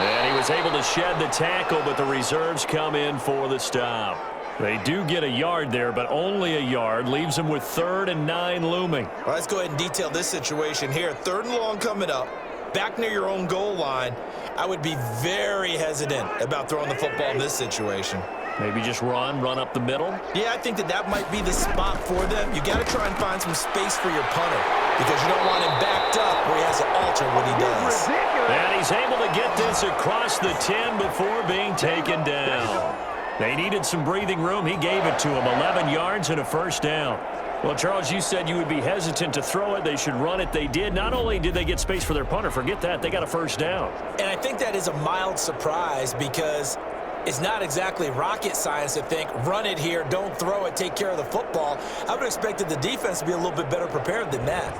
And he was able to shed the tackle, but the reserves come in for the stop. They do get a yard there, but only a yard. Leaves them with 3rd and 9 looming. Well, let's go ahead and detail this situation here. 3rd and long coming up. Back near your own goal line. I would be very hesitant about throwing the football in this situation. Maybe just run up the middle? Yeah, I think that might be the spot for them. You got to try and find some space for your punter because you don't want him backed up where he has to alter what he does. And he's able to get this across the 10 before being taken down. They needed some breathing room. He gave it to him. 11 yards and a first down. Well, Charles, you said you would be hesitant to throw it. They should run it. They did. Not only did they get space for their punter, forget that, they got a first down. And I think that is a mild surprise because it's not exactly rocket science to think, run it here, don't throw it, take care of the football. I would have expected the defense to be a little bit better prepared than that.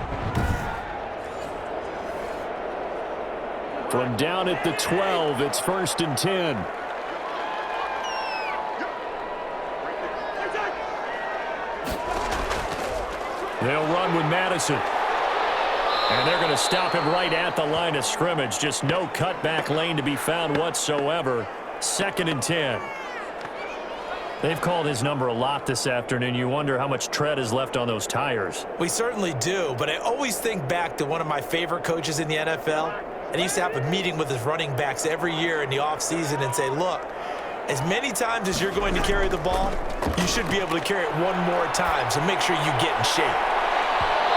From down at the 12, it's 1st and 10. They'll run with Madison. And they're going to stop him right at the line of scrimmage. Just no cutback lane to be found whatsoever. 2nd and 10. They've called his number a lot this afternoon. You wonder how much tread is left on those tires. We certainly do, but I always think back to one of my favorite coaches in the NFL. And he used to have a meeting with his running backs every year in the offseason and say, look, as many times as you're going to carry the ball, you should be able to carry it one more time, so make sure you get in shape.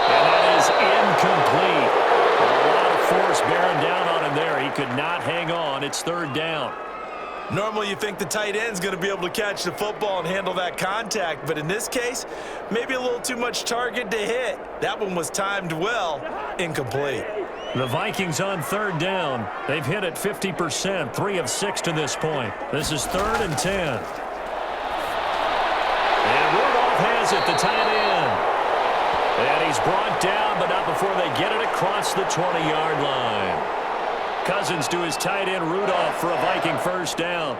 And that is incomplete. A lot of force bearing down on him there. He could not hang on. It's 3rd down. Normally you think the tight end's going to be able to catch the football and handle that contact, but in this case, maybe a little too much target to hit. That one was timed well, incomplete. The Vikings on 3rd down. They've hit it 50%, 3 of 6 to this point. This is 3rd and 10. And Rudolph has it, the tight end. And he's brought down, but not before they get it across the 20-yard line. Cousins to his tight end, Rudolph, for a Viking first down.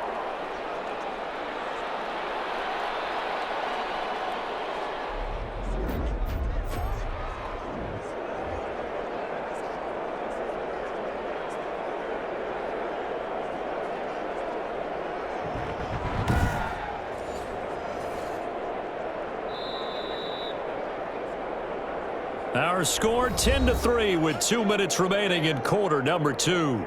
Our score 10-3 with 2 minutes remaining in quarter number 2.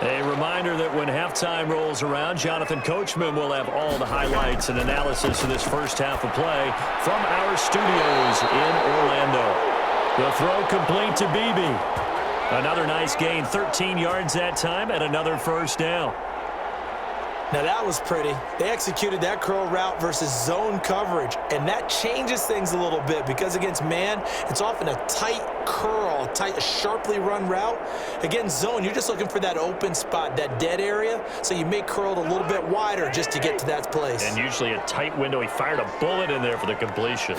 A reminder that when halftime rolls around, Jonathan Coachman will have all the highlights and analysis of this first half of play from our studios in Orlando. The throw complete to Beebe. Another nice gain, 13 yards that time, and another first down. Now that was pretty. They executed that curl route versus zone coverage, and that changes things a little bit because against man, it's often a tight curl, a sharply run route. Against zone, you're just looking for that open spot, that dead area, so you may curl it a little bit wider just to get to that place. And usually a tight window. He fired a bullet in there for the completion.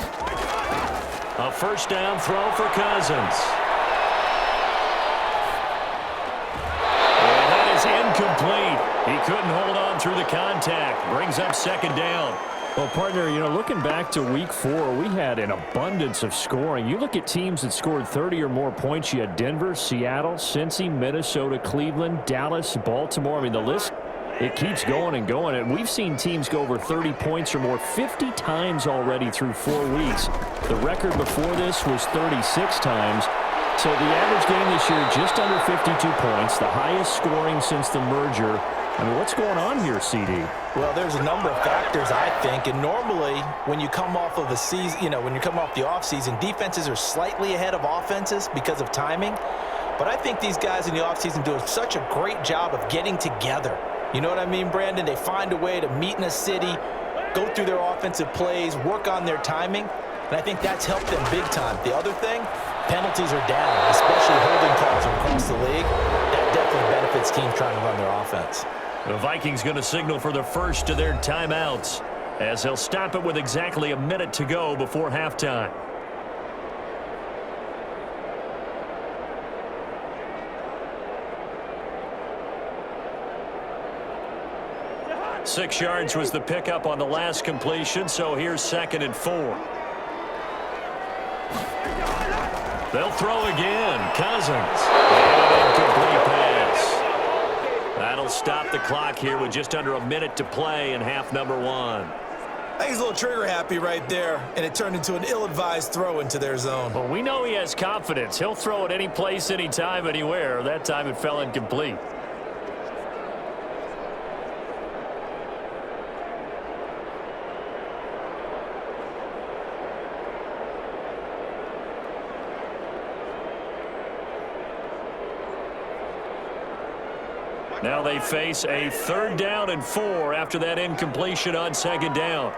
A first down throw for Cousins. And that is incomplete. He couldn't hold on through the contact. Brings up second down. Well, partner, looking back to week 4, we had an abundance of scoring. You look at teams that scored 30 or more points. You had Denver, Seattle, Cincy, Minnesota, Cleveland, Dallas, Baltimore. I mean, the list, it keeps going and going. And we've seen teams go over 30 points or more 50 times already through 4 weeks. The record before this was 36 times. So the average game this year, just under 52 points, the highest scoring since the merger. I mean, what's going on here, CD? Well, there's a number of factors, I think, and normally when you come off of a season, when you come off the offseason, defenses are slightly ahead of offenses because of timing. But I think these guys in the offseason do such a great job of getting together. You know what I mean, Brandon? They find a way to meet in a city, go through their offensive plays, work on their timing, and I think that's helped them big time. The other thing, penalties are down, especially holding calls across the league. That definitely benefits teams trying to run their offense. The Vikings going to signal for the first of their timeouts as they'll stop it with exactly a minute to go before halftime. Six yards was the pickup on the last completion, so here's 2nd and 4. They'll throw again. Cousins. And an incomplete pass. That'll stop the clock here with just under a minute to play in half number 1. I think he's a little trigger happy right there, and it turned into an ill-advised throw into their zone. Well, we know he has confidence. He'll throw it any place, anytime, anywhere. That time it fell incomplete. Now they face a 3rd down and 4 after that incompletion on 2nd down.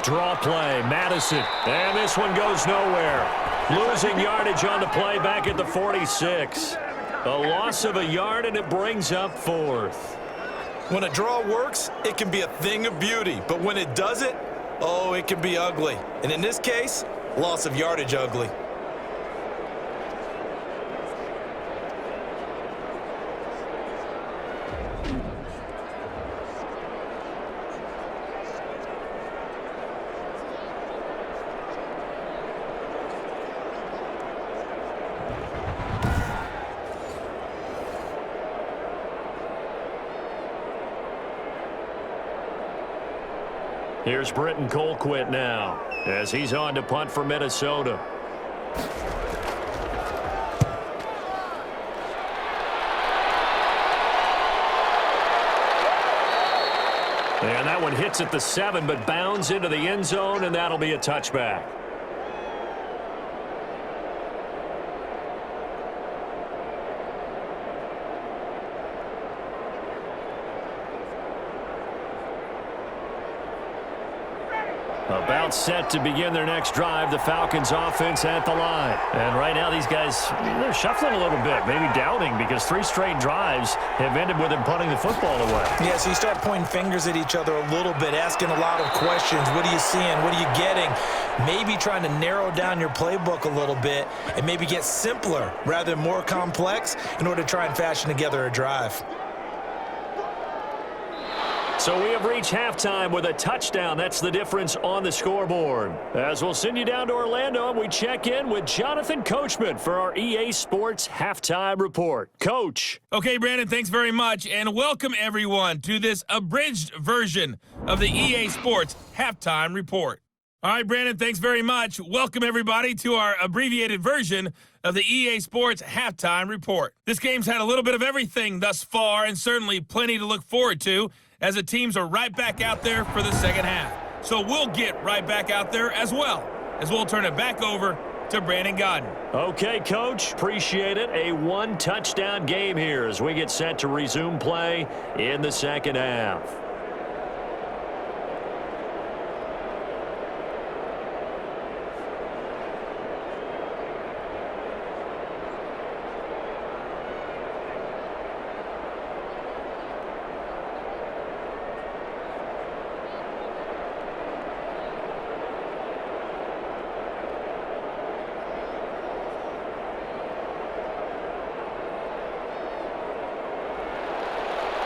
Draw play, Madison, and this one goes nowhere. Losing yardage on the play back at the 46. A loss of a yard, and it brings up 4th. When a draw works, it can be a thing of beauty, but when it doesn't, oh, it can be ugly. And in this case, loss of yardage ugly. Here's Britton Colquitt now as he's on to punt for Minnesota. And that one hits at the 7, but bounds into the end zone, and that'll be a touchback. About set to begin their next drive, the Falcons offense at the line. And right now these guys, they're shuffling a little bit, maybe doubting, because 3 straight drives have ended with them punting the football away. Yeah, so you start pointing fingers at each other a little bit, asking a lot of questions. What are you seeing? What are you getting? Maybe trying to narrow down your playbook a little bit and maybe get simpler rather than more complex in order to try and fashion together a drive. So we have reached halftime with a touchdown. That's the difference on the scoreboard. As we'll send you down to Orlando, and we check in with Jonathan Coachman for our EA Sports Halftime Report. Coach. Okay, Brandon, thanks very much, and welcome everyone to this abridged version of the EA Sports Halftime Report. All right, Brandon, thanks very much. Welcome everybody to our abbreviated version of the EA Sports Halftime Report. This game's had a little bit of everything thus far, and certainly plenty to look forward to, as the teams are right back out there for the second half. So we'll get right back out there as well, as we'll turn it back over to Brandon Godden. Okay, Coach, appreciate it. A one-touchdown game here as we get set to resume play in the second half.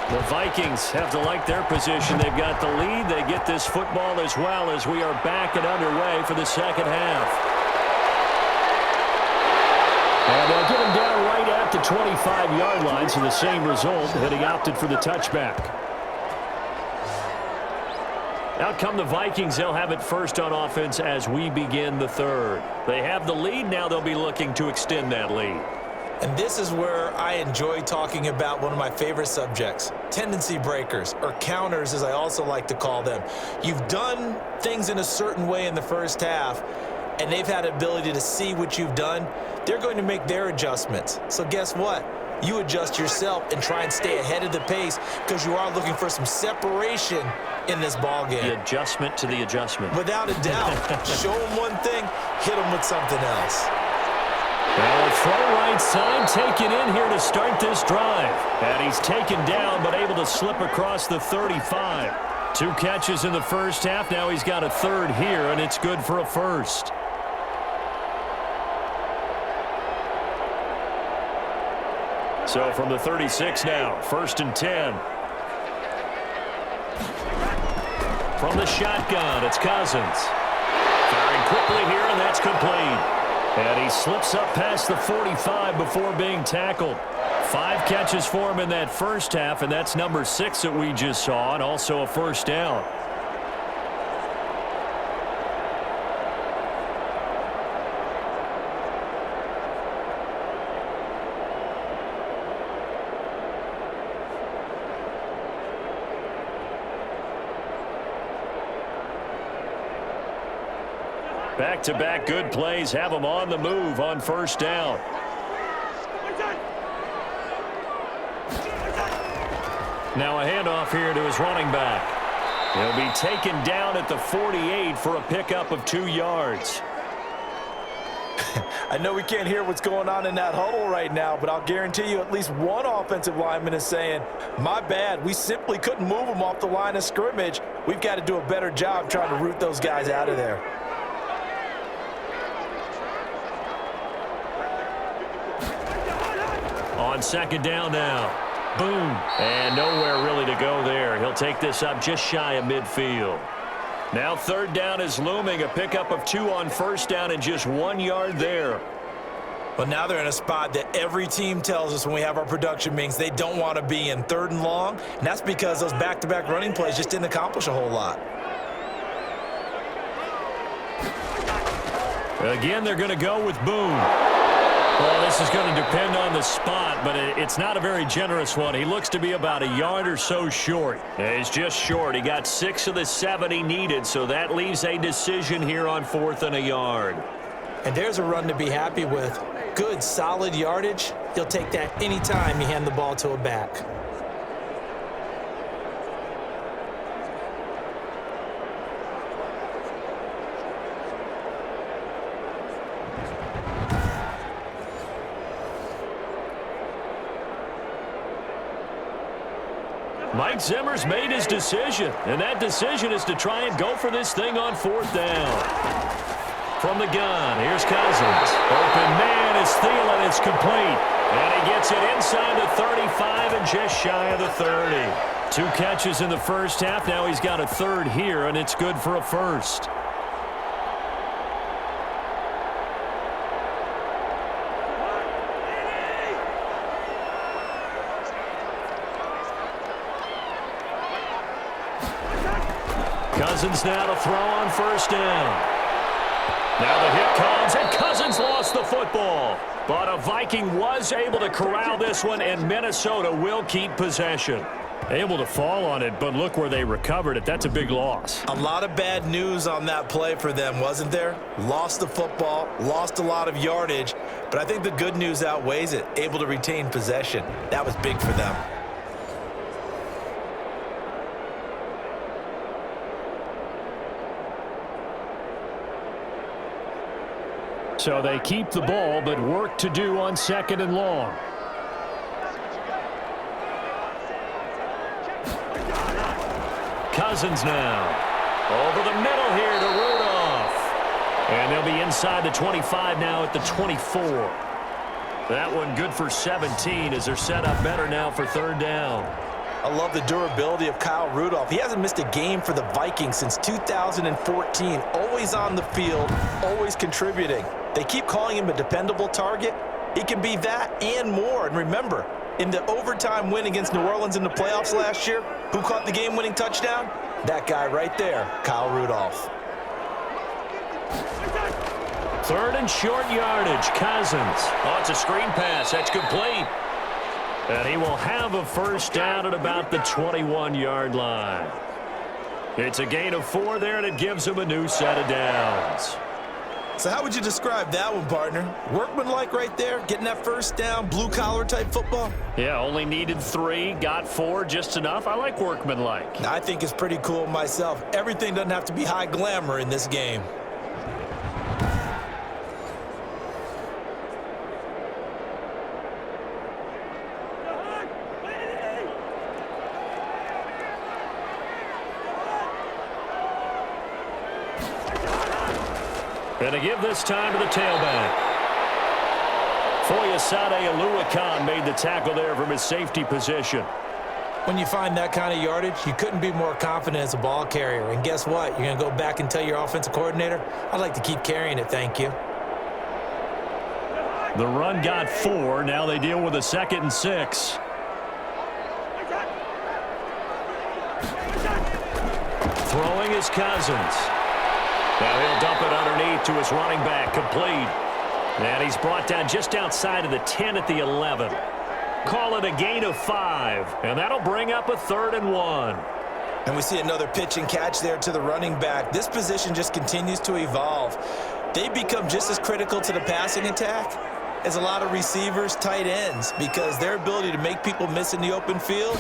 The Vikings have to like their position. They've got the lead. They get this football as well as we are back and underway for the second half. And they'll get him down right at the 25-yard line, so the same result, but he opted for the touchback. Out come the Vikings. They'll have it first on offense as we begin the third. They have the lead. Now they'll be looking to extend that lead. And this is where I enjoy talking about one of my favorite subjects, tendency breakers, or counters as I also like to call them. You've done things in a certain way in the first half, and they've had the ability to see what you've done. They're going to make their adjustments. So guess what? You adjust yourself and try and stay ahead of the pace because you are looking for some separation in this ballgame. The adjustment to the adjustment. Without a doubt. Show them one thing, hit them with something else. Well, throw right side, taken in here to start this drive. And he's taken down, but able to slip across the 35. 2 catches in the first half. Now he's got a third here, and it's good for a first. So from the 36 now, 1st and 10. From the shotgun, it's Cousins. Firing quickly here, and that's complete. And he slips up past the 45 before being tackled. 5 catches for him in that first half, and that's number 6 that we just saw, and also a first down. Back-to-back good plays have him on the move on first down. Now a handoff here to his running back. He'll be taken down at the 48 for a pickup of 2 yards. I know we can't hear what's going on in that huddle right now, but I'll guarantee you at least one offensive lineman is saying, my bad, we simply couldn't move them off the line of scrimmage. We've got to do a better job trying to root those guys out of there. On second down now. Boom. And nowhere really to go there. He'll take this up just shy of midfield. Now third down is looming. A pickup of 2 on first down and just 1 yard there. Well, now they're in a spot that every team tells us when we have our production meetings they don't want to be in, 3rd and long. And that's because those back-to-back running plays just didn't accomplish a whole lot. Again, they're going to go with Boone. Well, this is going to depend on the spot, but it's not a very generous one. He looks to be about a yard or so short. He's just short. He got 6 of the 7 he needed, so that leaves a decision here on 4th and a yard. And there's a run to be happy with. Good, solid yardage. He'll take that anytime you hand the ball to a back. Mike Zimmer's made his decision, and that decision is to try and go for this thing on 4th down. From the gun, here's Cousins. Open man is Thielen. It's complete. And he gets it inside the 35 and just shy of the 30. 2 catches in the first half. Now he's got a third here, and it's good for a first. Cousins now to throw on first down. Now the hit comes, and Cousins lost the football. But a Viking was able to corral this one, and Minnesota will keep possession. Able to fall on it, but look where they recovered it. That's a big loss. A lot of bad news on that play for them, wasn't there? Lost the football, lost a lot of yardage, but I think the good news outweighs it. Able to retain possession. That was big for them. So they keep the ball, but work to do on 2nd and long. Cousins now. Over the middle here to Rudolph. And they'll be inside the 25 now at the 24. That one good for 17 as they're set up better now for 3rd down. I love the durability of Kyle Rudolph. He hasn't missed a game for the Vikings since 2014. Always on the field, always contributing. They keep calling him a dependable target. He can be that and more. And remember, in the overtime win against New Orleans in the playoffs last year, who caught the game-winning touchdown? That guy right there, Kyle Rudolph. 3rd and short yardage, Cousins. Oh, it's a screen pass. That's complete. And he will have a first down at about the 21-yard line. It's a gain of 4 there, and it gives him a new set of downs. So how would you describe that one, partner? Workmanlike right there, getting that first down, blue-collar type football? Yeah, only needed 3, got 4, just enough. I like workmanlike. I think it's pretty cool myself. Everything doesn't have to be high glamour in this game. And to give this time to the tailback. Foyesade Oluwakan made the tackle there from his safety position. When you find that kind of yardage, you couldn't be more confident as a ball carrier. And guess what? You're going to go back and tell your offensive coordinator, I'd like to keep carrying it, thank you. The run got 4. Now they deal with a 2nd and 6. Throwing is Cousins. Now he'll dump it underneath to his running back, complete. And he's brought down just outside of the 10 at the 11. Call it a gain of 5, and that'll bring up a 3rd and 1. And we see another pitch and catch there to the running back. This position just continues to evolve. They become just as critical to the passing attack as a lot of receivers, tight ends, because their ability to make people miss in the open field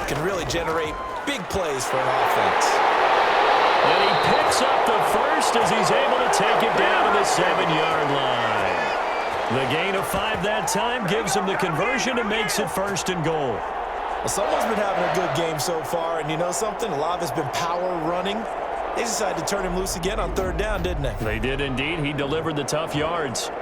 can really generate big plays for an offense. And he picks up the first as he's able to take it down to the 7-yard line. The gain of 5 that time gives him the conversion and makes it 1st and goal. Well, someone's been having a good game so far, and you know something? A lot of it's been power running. They decided to turn him loose again on 3rd down, didn't they? They did indeed. He delivered the tough yards.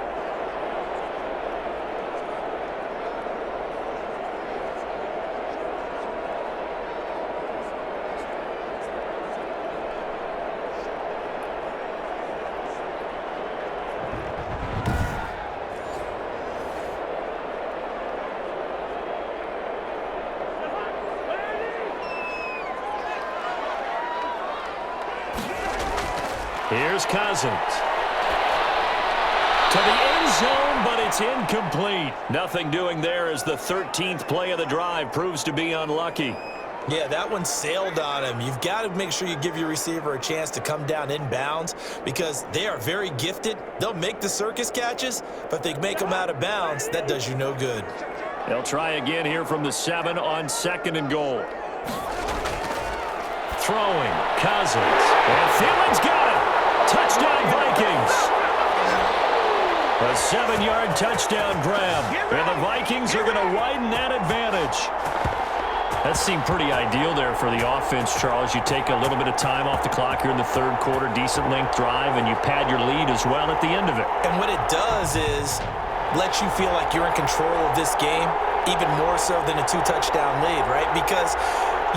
Here's Cousins. To the end zone, but it's incomplete. Nothing doing there as the 13th play of the drive proves to be unlucky. Yeah, that one sailed on him. You've got to make sure you give your receiver a chance to come down inbounds because they are very gifted. They'll make the circus catches, but they make them out of bounds. That does you no good. They'll try again here from the 7 on 2nd and goal. Throwing, Cousins. And Thielman's got it. Touchdown, Vikings. A 7-yard touchdown grab. And the Vikings are going to widen that advantage. That seemed pretty ideal there for the offense, Charles. You take a little bit of time off the clock here in the 3rd quarter, decent length drive, and you pad your lead as well at the end of it. And what it does is let you feel like you're in control of this game. even more so than a 2-touchdown lead, right? Because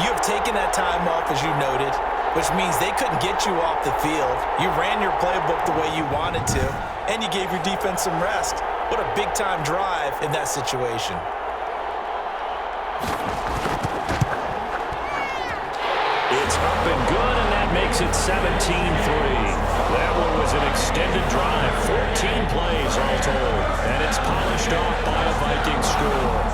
you have taken that time off, as you noted, which means they couldn't get you off the field. You ran your playbook the way you wanted to, and you gave your defense some rest. What a big-time drive in that situation. It's up and good, and that makes it 17-3. That one was an extended drive, 14 plays all told, and it's polished off by a Viking score.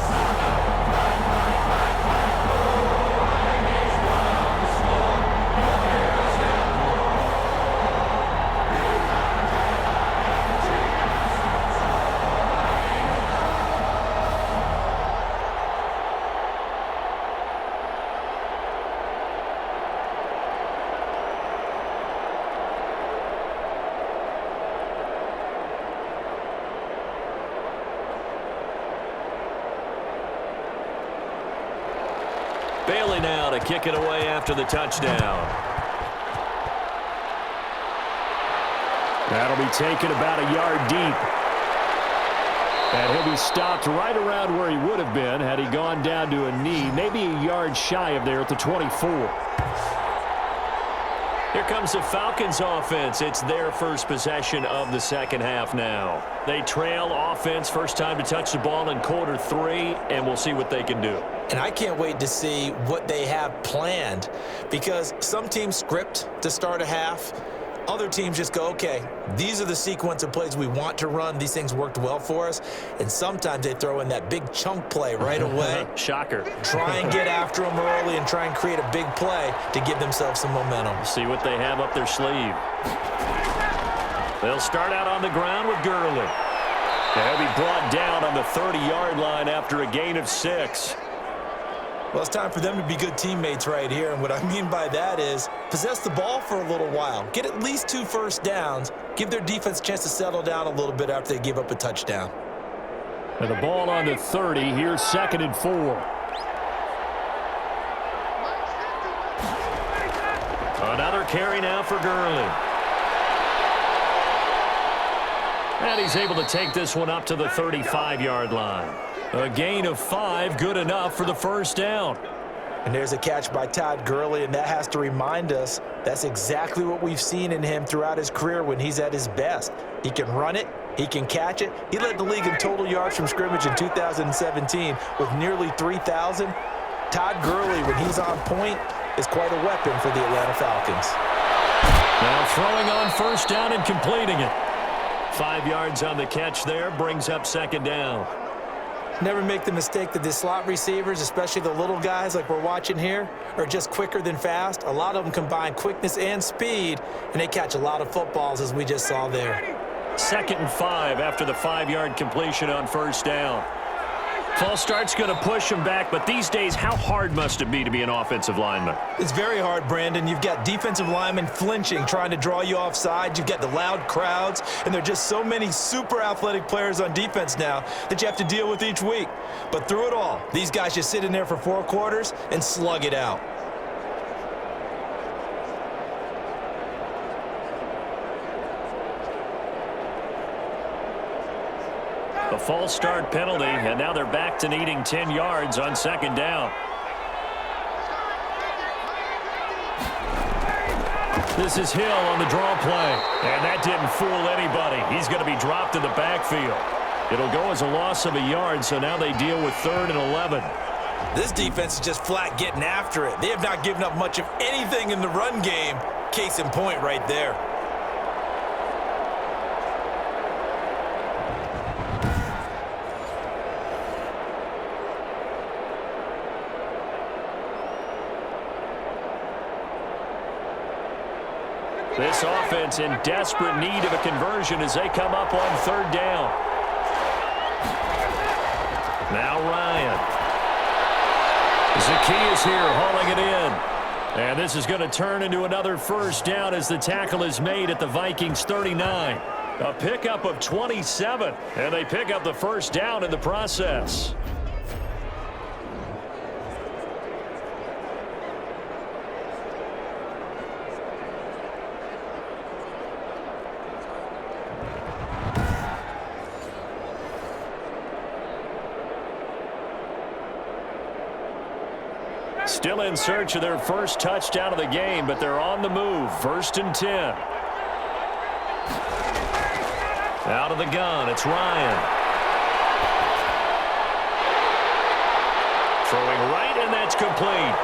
Bailey now to kick it away after the touchdown. That'll be taken about a yard deep. And he'll be stopped right around where he would have been had he gone down to a knee, maybe a yard shy of there at the 24. Here comes the Falcons offense. It's their first possession of the second half now. They trail offense, first time to touch the ball in quarter 3, and we'll see what they can do. And I can't wait to see what they have planned, because some teams script to start a half. Other teams just go, okay, these are the sequence of plays we want to run. These things worked well for us. And sometimes they throw in that big chunk play right away. Shocker. Try and get after them early and try and create a big play to give themselves some momentum. See what they have up their sleeve. They'll start out on the ground with Gurley. They'll be brought down on the 30-yard line after a gain of 6. Well, it's time for them to be good teammates right here. And what I mean by that is possess the ball for a little while. Get at least 2 first downs. Give their defense a chance to settle down a little bit after they give up a touchdown. And the ball on the 30. Here's 2nd and 4. Another carry now for Gurley. And he's able to take this one up to the 35-yard line. A gain of 5, good enough for the first down. And there's a catch by Todd Gurley, and that has to remind us that's exactly what we've seen in him throughout his career when he's at his best. He can run it. He can catch it. He led the league in total yards from scrimmage in 2017 with nearly 3,000. Todd Gurley, when he's on point, is quite a weapon for the Atlanta Falcons. Now throwing on first down and completing it. 5 yards on the catch there, brings up 2nd down. Never make the mistake that the slot receivers, especially the little guys like we're watching here, are just quicker than fast. A lot of them combine quickness and speed, and they catch a lot of footballs, as we just saw there. 2nd and 5 after the 5-yard completion on first down. False start's going to push him back, but these days, how hard must it be to be an offensive lineman? It's very hard, Brandon. You've got defensive linemen flinching, trying to draw you offside. You've got the loud crowds, and there are just so many super athletic players on defense now that you have to deal with each week. But through it all, these guys just sit in there for 4 quarters and slug it out. A false start penalty, and now they're back to needing 10 yards on 2nd down. This is Hill on the draw play, and that didn't fool anybody. He's going to be dropped in the backfield. It'll go as a loss of a yard, so now they deal with 3rd and 11. This defense is just flat getting after it. They have not given up much of anything in the run game. Case in point right there. This offense in desperate need of a conversion as they come up on 3rd down. Now Ryan. Zacchaeus here hauling it in. And this is going to turn into another first down as the tackle is made at the Vikings 39. A pickup of 27, and they pick up the first down in the process. Still in search of their first touchdown of the game, but they're on the move. 1st and 10. Out of the gun, it's Ryan. Throwing right, and that's complete.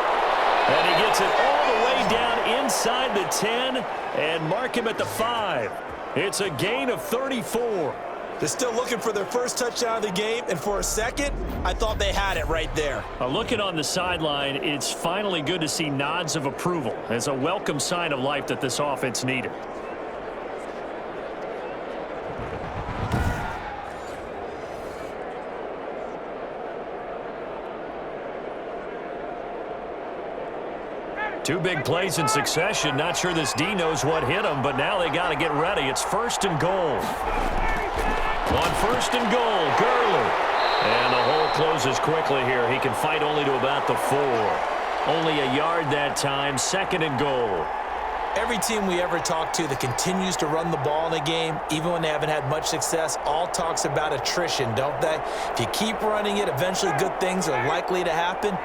And he gets it all the way down inside the 10 and mark him at the 5. It's a gain of 34. They're still looking for their first touchdown of the game, and for a second, I thought they had it right there. Looking on the sideline, it's finally good to see nods of approval as a welcome sign of life that this offense needed. Two big plays in succession. Not sure this D knows what hit him, but now they got to get ready. It's 1st and goal. On 1st and goal, Gurley. And the hole closes quickly here. He can fight only to about the 4. Only a yard that time. 2nd and goal. Every team we ever talk to that continues to run the ball in a game, even when they haven't had much success, all talks about attrition, don't they? If you keep running it, eventually good things are likely to happen.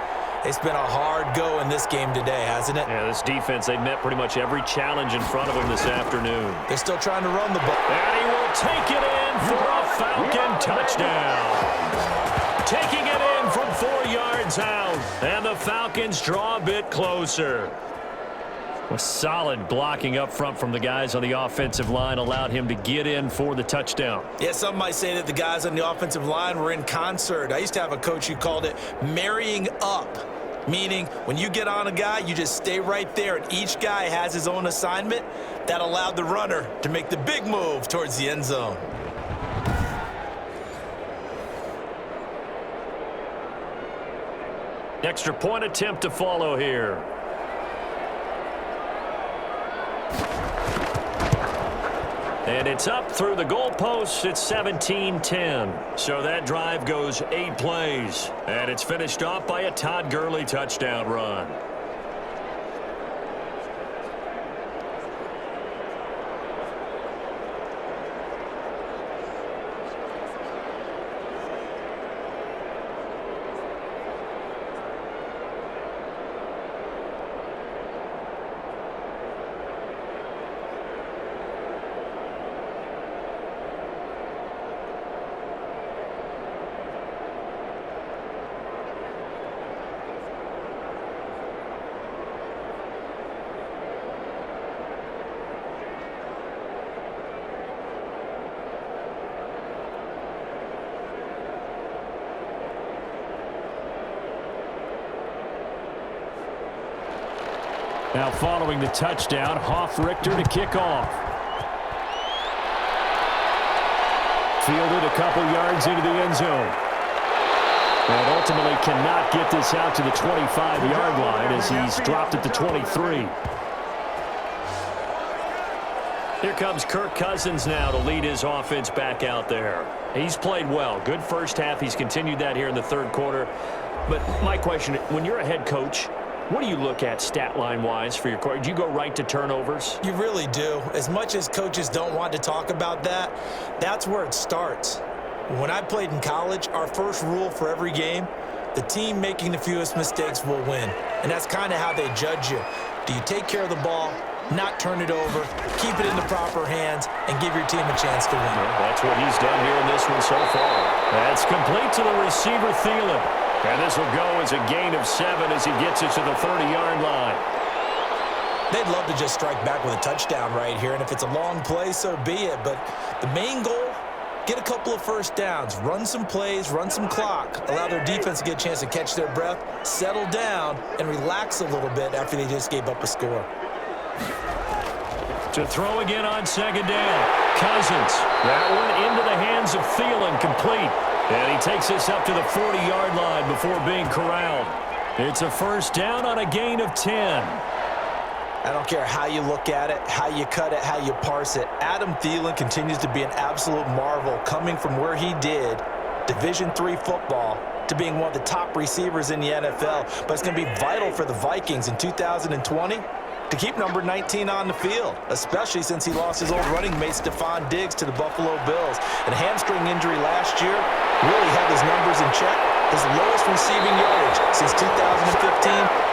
It's been a hard go in this game today, hasn't it? Yeah, this defense, they met pretty much every challenge in front of them this afternoon. They're still trying to run the ball. And he will take it in for a Falcon touchdown. Taking it in from 4 yards out. And the Falcons draw a bit closer. A solid blocking up front from the guys on the offensive line allowed him to get in for the touchdown. Yeah, some might say that the guys on the offensive line were in concert. I used to have a coach who called it marrying up, meaning when you get on a guy, you just stay right there, and each guy has his own assignment. That allowed the runner to make the big move towards the end zone. Extra point attempt to follow here. And it's up through the goalposts. It's 17-10. So that drive goes 8 plays. And it's finished off by a Todd Gurley touchdown run. Now following the touchdown, Richter to kick off. Fielded a couple yards into the end zone. And ultimately cannot get this out to the 25-yard line as he's dropped at the 23. Here comes Kirk Cousins now to lead his offense back out there. He's played well. Good first half. He's continued that here in the third quarter. But my question, when you're a head coach, what do you look at stat line-wise for your quarterback? Do you go right to turnovers? You really do. As much as coaches don't want to talk about that, that's where it starts. When I played in college, our first rule for every game, the team making the fewest mistakes will win. And that's kind of how they judge you. Do you take care of the ball, not turn it over, keep it in the proper hands, and give your team a chance to win? Well, that's what he's done here in this one so far. That's complete to the receiver, Thielen. And this will go as a gain of 7 as he gets it to the 30-yard line. They'd love to just strike back with a touchdown right here, and if it's a long play, so be it. But the main goal, get a couple of first downs, run some plays, run some clock, allow their defense to get a chance to catch their breath, settle down, and relax a little bit after they just gave up a score. To throw again on second down. Cousins. That one into the hands of Thielen, complete. And he takes this up to the 40-yard line before being corralled. It's a first down on a gain of 10. I don't care how you look at it, how you cut it, how you parse it. Adam Thielen continues to be an absolute marvel, coming from where he did, Division III football, to being one of the top receivers in the NFL. But it's going to be vital for the Vikings in 2020 to keep number 19 on the field, especially since he lost his old running mate Stephon Diggs to the Buffalo Bills. And a hamstring injury last year really held his numbers in check. His lowest receiving yardage since 2015,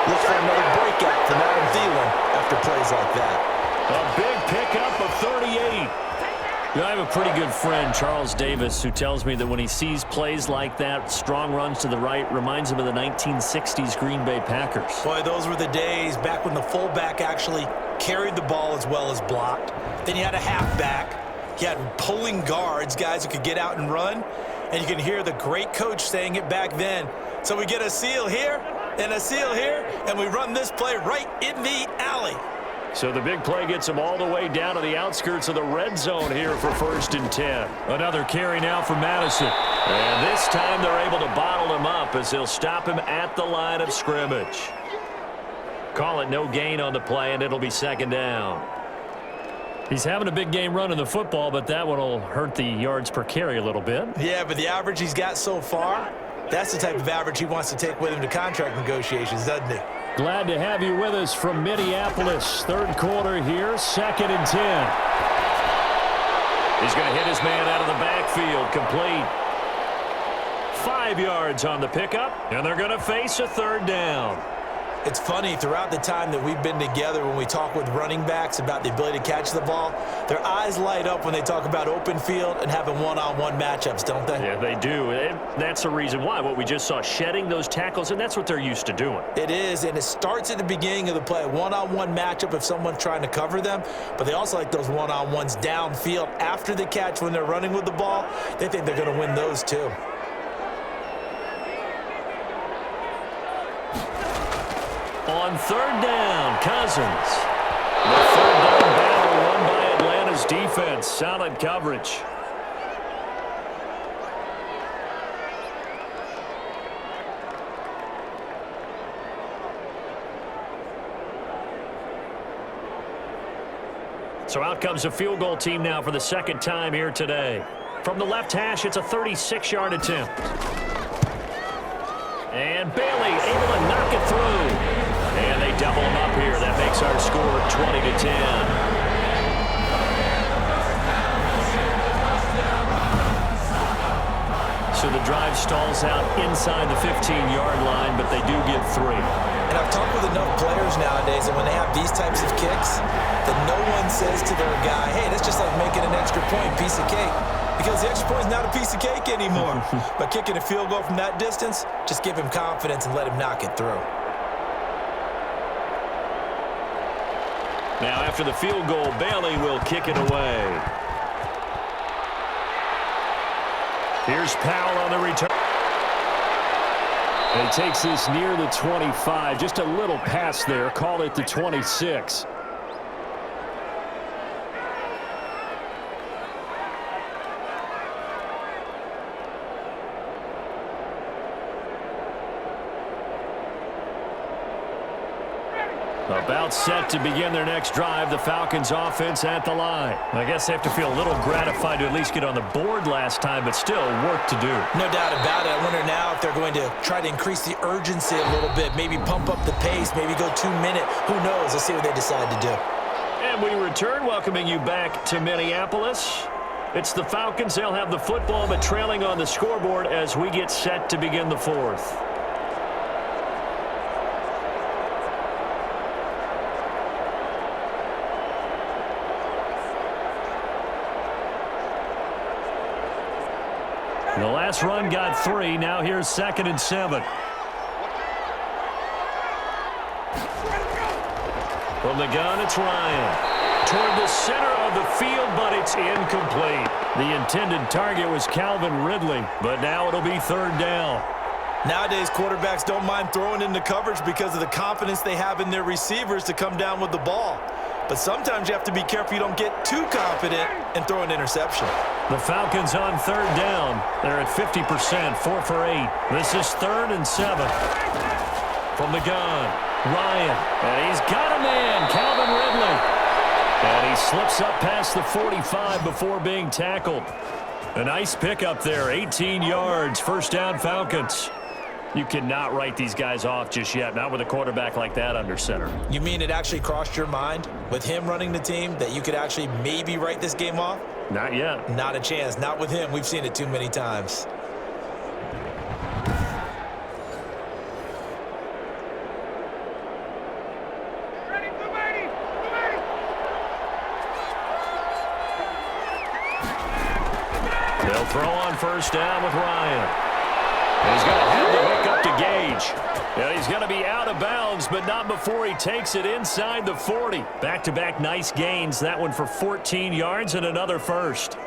Look for another breakout from Adam Thielen after plays like that. A big pickup of 38. You know, I have a pretty good friend, Charles Davis, who tells me that when he sees plays like that, strong runs to the right, reminds him of the 1960s Green Bay Packers. Boy, those were the days back when the fullback actually carried the ball as well as blocked. Then you had a halfback. You had pulling guards, guys who could get out and run. And you can hear the great coach saying it back then. So we get a seal here and a seal here, and we run this play right in the alley. So the big play gets him all the way down to the outskirts of the red zone here for 1st and 10. Another carry now for Madison. And this time they're able to bottle him up as they'll stop him at the line of scrimmage. Call it no gain on the play, and it'll be 2nd down. He's having a big game running the football, but that one will hurt the yards per carry a little bit. Yeah, but the average he's got so far, that's the type of average he wants to take with him to contract negotiations, doesn't he? Glad to have you with us from Minneapolis. 3rd quarter here, 2nd and 10. He's going to hit his man out of the backfield, complete. 5 yards on the pickup, and they're going to face a 3rd down. It's funny, throughout the time that we've been together, when we talk with running backs about the ability to catch the ball, their eyes light up when they talk about open field and having one-on-one matchups, don't they? Yeah, they do. And that's the reason why. What we just saw, shedding those tackles, and that's what they're used to doing. It is, and it starts at the beginning of the play. One-on-one matchup if someone's trying to cover them, but they also like those one-on-ones downfield after the catch when they're running with the ball. They think they're going to win those too. On 3rd down, Cousins. The 3rd down battle won by Atlanta's defense. Solid coverage. So out comes a field goal team now for the 2nd time here today. From the left hash, it's a 36-yard attempt. And Bailey able to knock it through. And they double him up here. That makes our score 20-10. So the drive stalls out inside the 15-yard line, but they do get 3. And I've talked with enough players nowadays that when they have these types of kicks, that no one says to their guy, hey, that's just like making an extra point, piece of cake. Because the extra point is not a piece of cake anymore. But kicking a field goal from that distance, just give him confidence and let him knock it through. Now after the field goal, Bailey will kick it away. Here's Powell on the return. And he takes this near the 25. Just a little pass there. Call it the 26. About set to begin their next drive. The Falcons offense at the line. I guess they have to feel a little gratified to at least get on the board last time, but still work to do. No doubt about it. I wonder now if they're going to try to increase the urgency a little bit, maybe pump up the pace, maybe go 2-minute. Who knows? Let's see what they decide to do. And we return, welcoming you back to Minneapolis. It's the Falcons. They'll have the football, but trailing on the scoreboard as we get set to begin the 4th. The last run got 3. Now here's 2nd and 7. From the gun, it's Ryan. Toward the center of the field, but it's incomplete. The intended target was Calvin Ridley, but now it'll be 3rd down. Nowadays, quarterbacks don't mind throwing into coverage because of the confidence they have in their receivers to come down with the ball. But sometimes you have to be careful you don't get too confident and throw an interception. The Falcons on 3rd down. They're at 50%, 4 for 8. This is 3rd and 7. From the gun, Ryan. And he's got a man, Calvin Ridley. And he slips up past the 45 before being tackled. A nice pickup there, 18 yards, 1st down Falcons. You cannot write these guys off just yet, not with a quarterback like that under center. You mean it actually crossed your mind with him running the team that you could actually maybe write this game off? Not yet. Not a chance. Not with him. We've seen it too many times. They'll throw on first down with Ryan. He's going to have the hookup to Gage. And he's going to be out of bounds, but not before he takes it inside the 40. Back-to-back nice gains. That one for 14 yards and another first.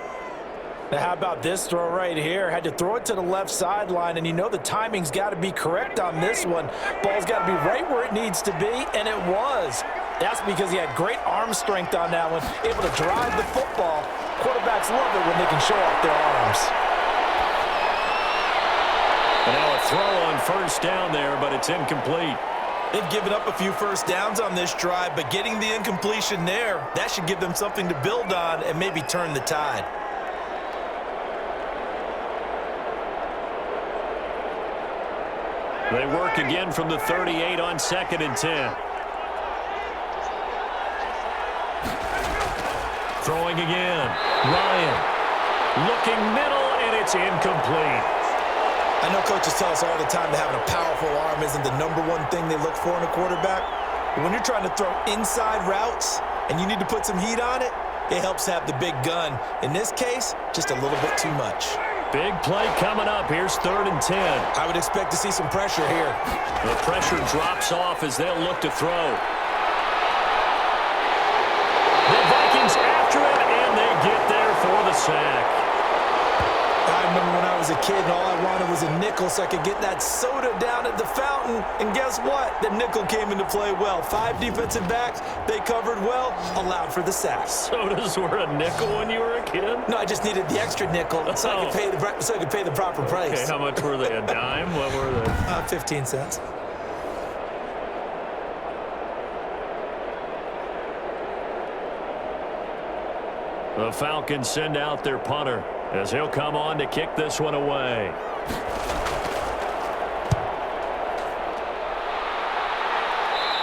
Now, how about this throw right here? Had to throw it to the left sideline, and you know the timing's got to be correct on this one. Ball's got to be right where it needs to be, and it was. That's because he had great arm strength on that one, able to drive the football. Quarterbacks love it when they can show off their arms. And now a throw on first down there, but it's incomplete. They've given up a few first downs on this drive, but getting the incompletion there, that should give them something to build on and maybe turn the tide. They work again from the 38 on 2nd and 10. Throwing again. Ryan looking middle, and it's incomplete. I know coaches tell us all the time that having a powerful arm isn't the #1 thing they look for in a quarterback. But when you're trying to throw inside routes and you need to put some heat on it, it helps have the big gun. In this case, just a little bit too much. Big play coming up. Here's 3rd and 10. I would expect to see some pressure here. The pressure drops off as they'll look to throw. The Vikings after it, and they get there for the sack. I remember when I was a kid and all I wanted was a nickel so I could get that soda down at the fountain. And guess what? The nickel came into play well. 5 defensive backs, they covered well, allowed for the sacks. Sodas were a nickel when you were a kid? No, I just needed the extra nickel so I could pay the proper price. Okay, how much were they? A dime? What were they? 15 cents. The Falcons send out their punter as he'll come on to kick this one away.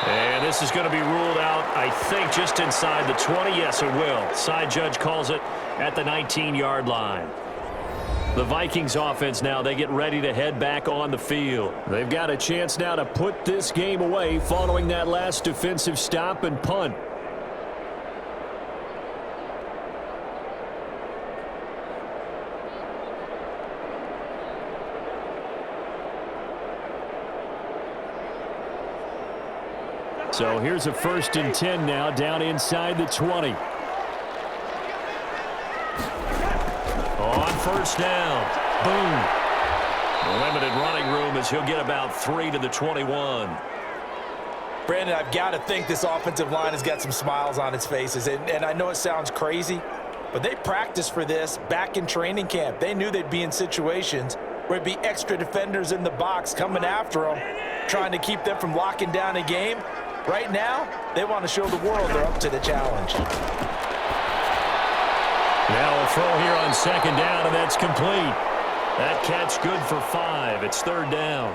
And this is going to be ruled out, I think, just inside the 20. Yes, it will. Side judge calls it at the 19-yard line. The Vikings offense now, they get ready to head back on the field. They've got a chance now to put this game away following that last defensive stop and punt. So here's a 1st and 10 now, down inside the 20. On first down. Boom. Limited running room as he'll get about 3 to the 21. Brandon, I've got to think this offensive line has got some smiles on its faces. And I know it sounds crazy, but they practiced for this back in training camp. They knew they'd be in situations where it'd be extra defenders in the box coming after them, trying to keep them from locking down a game. Right now, they want to show the world they're up to the challenge. Now a throw here on 2nd down, and that's complete. That catch good for 5. It's 3rd down.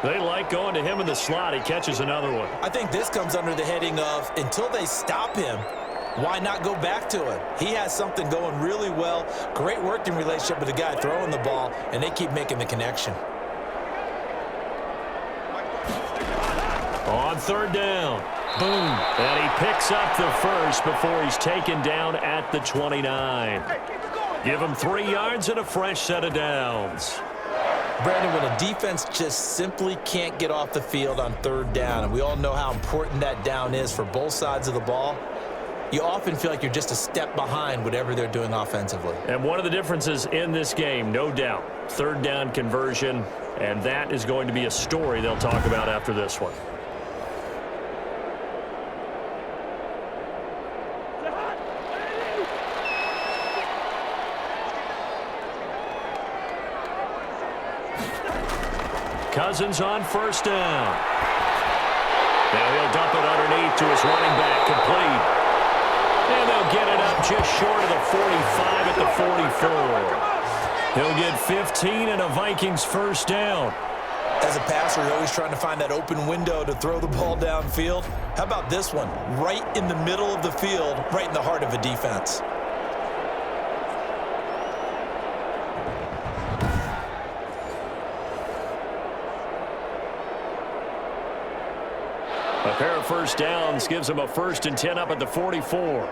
They like going to him in the slot. He catches another one. I think this comes under the heading of until they stop him, why not go back to him? He has something going really well. Great working relationship with the guy throwing the ball, and they keep making the connection. On 3rd down. Boom. And he picks up the first before he's taken down at the 29. Give him 3 yards and a fresh set of downs. Brandon, when a defense just simply can't get off the field on 3rd down, and we all know how important that down is for both sides of the ball, you often feel like you're just a step behind whatever they're doing offensively. And one of the differences in this game, no doubt, 3rd down conversion, and that is going to be a story they'll talk about after this one. Cousins on first down. Now he'll dump it underneath to his running back, complete. And they'll get it up just short of the 45 at the 44. He'll get 15 and a Vikings first down. As a passer, you're always trying to find that open window to throw the ball downfield. How about this one? Right in the middle of the field, right in the heart of a defense. A pair of first downs gives him a 1st and 10 up at the 44.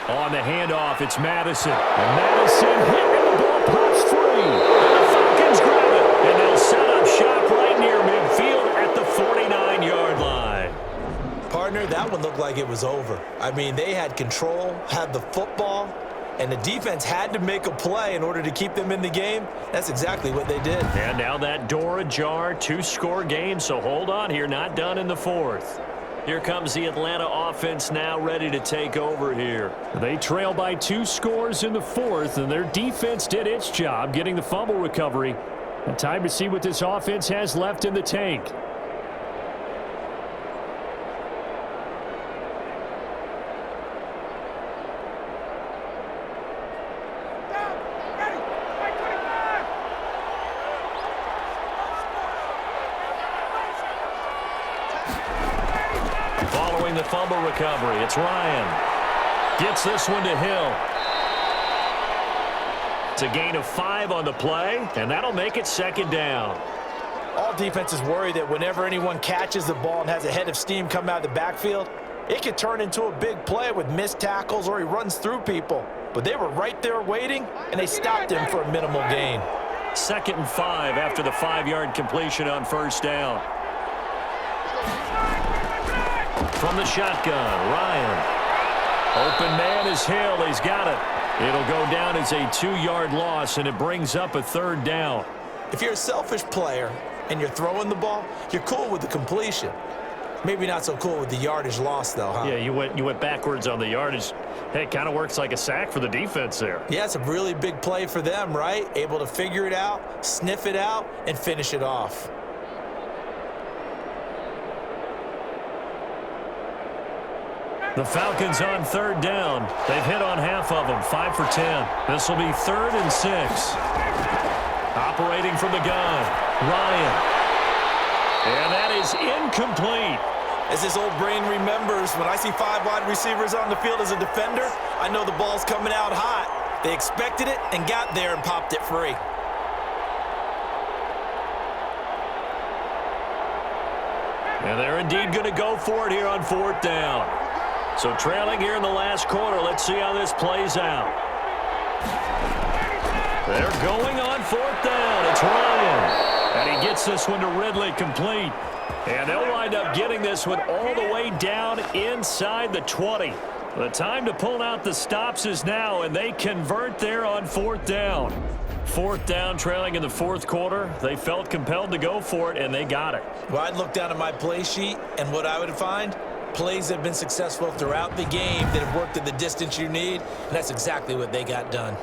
On the handoff, it's Madison. And Madison hit, and the ball pops free. And the Falcons grab it. And they'll set up shop right near midfield at the 49-yard line. Partner, that one looked like it was over. I mean, they had control, had the football, and the defense had to make a play in order to keep them in the game. That's exactly what they did. And now that door ajar, 2-score game, so hold on here, not done in the fourth. Here comes the Atlanta offense now ready to take over here. They trail by 2 scores in the fourth, and their defense did its job getting the fumble recovery. And time to see what this offense has left in the tank. Following the fumble recovery, it's Ryan. Gets this one to Hill. It's a gain of 5 on the play, and that'll make it 2nd down. All defenses worry that whenever anyone catches the ball and has a head of steam come out of the backfield, it could turn into a big play with missed tackles or he runs through people. But they were right there waiting, and they stopped him for a minimal gain. 2nd and 5 after the 5-yard completion on 1st down. From the shotgun, Ryan. Open man is Hill. He's got it. It'll go down as a 2-yard loss, and it brings up a 3rd down. If you're a selfish player and you're throwing the ball, you're cool with the completion. Maybe not so cool with the yardage loss, though, huh? Yeah, you went backwards on the yardage. Hey, it kind of works like a sack for the defense there. Yeah, it's a really big play for them, right? Able to figure it out, sniff it out, and finish it off. The Falcons on 3rd down. They've hit on half of them, 5 for 10. This will be 3rd and 6. Operating from the gun, Ryan. And that is incomplete. As this old brain remembers, when I see 5 wide receivers on the field as a defender, I know the ball's coming out hot. They expected it and got there and popped it free. And they're indeed going to go for it here on 4th down. So trailing here in the last quarter, let's see how this plays out. They're going on 4th down. It's Ryan. And he gets this one to Ridley complete. And they'll wind up getting this one all the way down inside the 20. The time to pull out the stops is now, and they convert there on 4th down. 4th down, trailing in the 4th quarter. They felt compelled to go for it, and they got it. Well, I'd look down at my play sheet, and what I would find, plays that have been successful throughout the game that have worked at the distance you need, and that's exactly what they got done.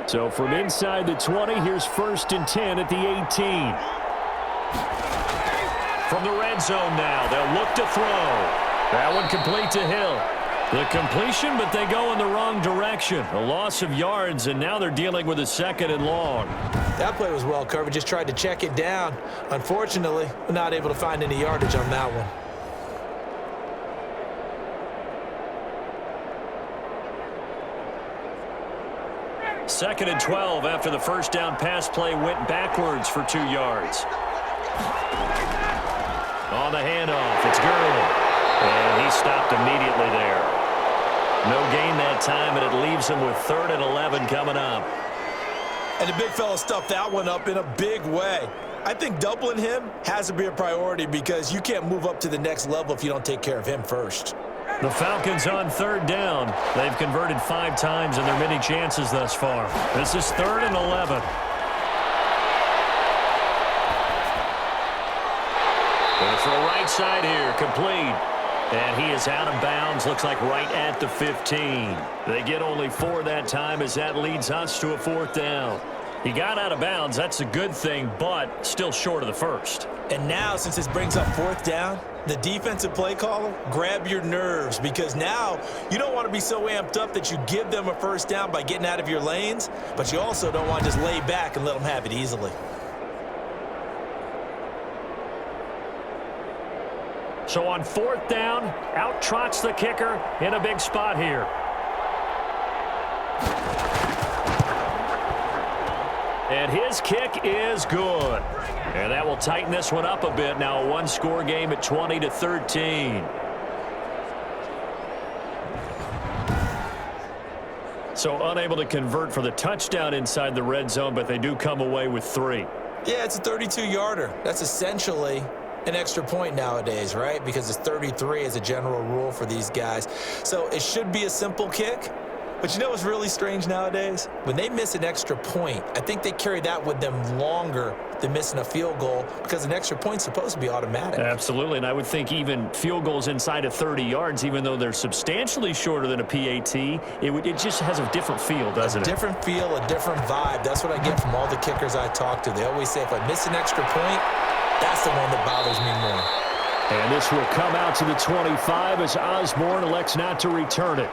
So from inside the 20, here's 1st and 10 at the 18. From the red zone now, they'll look to throw. That one complete to Hill. The completion, but they go in the wrong direction. A loss of yards, and now they're dealing with a 2nd and long. That play was well covered. Just tried to check it down. Unfortunately, we're not able to find any yardage on that one. Second and 12 after the 1st down pass play went backwards for 2 yards. On the handoff, it's Gurley. And he stopped immediately there. No gain that time, and it leaves him with 3rd and 11 coming up. And the big fella stuffed that one up in a big way. I think doubling him has to be a priority because you can't move up to the next level if you don't take care of him first. The Falcons on 3rd down. They've converted 5 times in their many chances thus far. This is 3rd and 11. And for the right side here, complete. And he is out of bounds, looks like right at the 15. They get only 4 that time as that leads us to a 4th down. He got out of bounds, that's a good thing, but still short of the 1st. And now, since this brings up 4th down, the defensive play caller, grab your nerves because now you don't want to be so amped up that you give them a 1st down by getting out of your lanes, but you also don't want to just lay back and let them have it easily. So on 4th down, out trots the kicker in a big spot here. And his kick is good. And that will tighten this one up a bit. Now a 1-score game at 20-13. So unable to convert for the touchdown inside the red zone, but they do come away with 3. Yeah, it's a 32-yarder. That's essentially an extra point nowadays, right? Because it's 33 as a general rule for these guys. So it should be a simple kick. But you know what's really strange nowadays? When they miss an extra point, I think they carry that with them longer than missing a field goal because an extra point's supposed to be automatic. Absolutely, and I would think even field goals inside of 30 yards, even though they're substantially shorter than a PAT, it just has a different feel, doesn't it? A different feel, a different vibe. That's what I get from all the kickers I talk to. They always say if I miss an extra point, that's the one that bothers me more. And this will come out to the 25 as Osborne elects not to return it.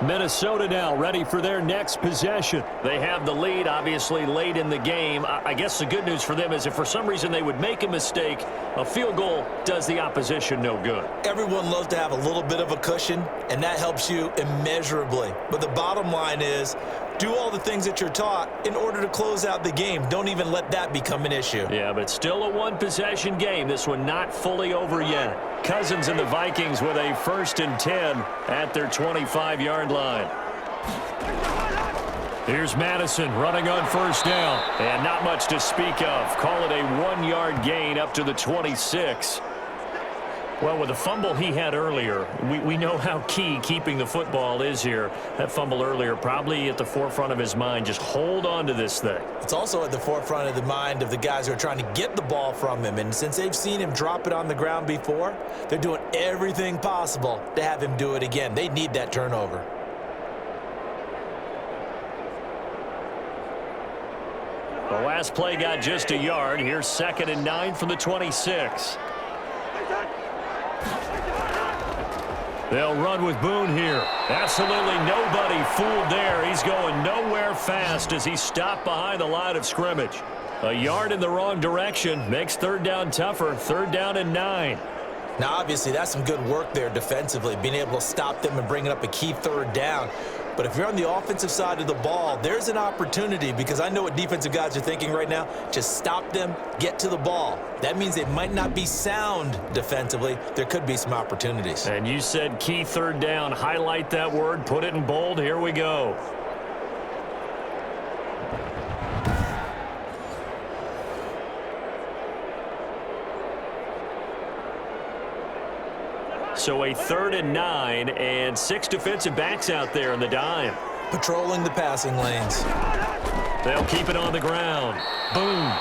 Minnesota now ready for their next possession. They have the lead, obviously, late in the game. I guess the good news for them is if for some reason they would make a mistake, a field goal does the opposition no good. Everyone loves to have a little bit of a cushion, and that helps you immeasurably. But the bottom line is, do all the things that you're taught in order to close out the game. Don't even let that become an issue. Yeah, but still a one-possession game. This one not fully over yet. Cousins and the Vikings with a 1st and 10 at their 25-yard line. Here's Madison running on 1st down. And not much to speak of. Call it a 1-yard gain up to the 26. Well, with the fumble he had earlier, we know how key keeping the football is here. That fumble earlier probably at the forefront of his mind. Just hold on to this thing. It's also at the forefront of the mind of the guys who are trying to get the ball from him. And since they've seen him drop it on the ground before, they're doing everything possible to have him do it again. They need that turnover. The last play got just a yard. Here's 2nd and 9 from the 26. They'll run with Boone here. Absolutely nobody fooled there. He's going nowhere fast as he's stopped behind the line of scrimmage. A yard in the wrong direction makes 3rd down tougher. 3rd down and 9. Now, obviously, that's some good work there defensively, being able to stop them and bringing up a key 3rd down. But if you're on the offensive side of the ball, there's an opportunity because I know what defensive guys are thinking right now. Just stop them, get to the ball. That means they might not be sound defensively. There could be some opportunities. And you said key 3rd down. Highlight that word. Put it in bold. Here we go. So a 3rd and 9 and 6 defensive backs out there in the dime. Patrolling the passing lanes. They'll keep it on the ground. Boom.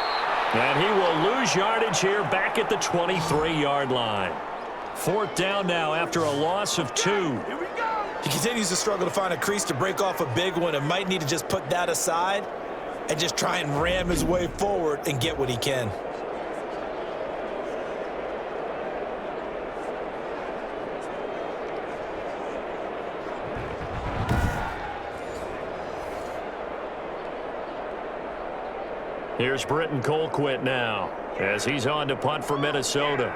And he will lose yardage here back at the 23-yard line. 4th down now after a loss of 2. He continues to struggle to find a crease to break off a big one and might need to just put that aside and just try and ram his way forward and get what he can. Here's Britton Colquitt now as he's on to punt for Minnesota.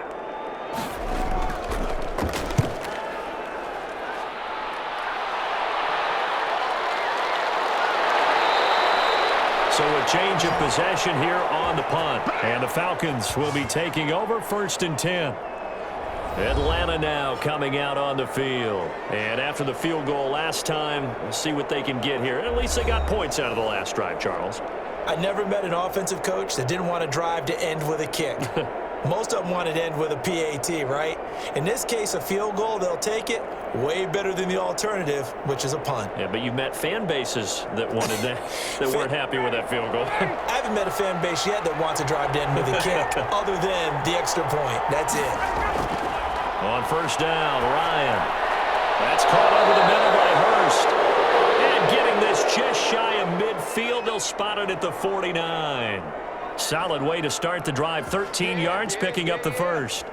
So a change of possession here on the punt. And the Falcons will be taking over 1st and 10. Atlanta now coming out on the field. And after the field goal last time, we'll see what they can get here. At least they got points out of the last drive, Charles. I never met an offensive coach that didn't want to drive to end with a kick. Most of them wanted to end with a PAT, right? In this case, a field goal, they'll take it. Way better than the alternative, which is a punt. Yeah, but you met fan bases that wanted that, that weren't happy with that field goal. I haven't met a fan base yet that wants to drive to end with a kick, other than the extra point. That's it. On 1st down, Ryan. That's caught over the middle by Hurst. And getting this just shy of midfield, they'll spot it at the 49. Solid way to start the drive. 13 yards, picking up the 1st.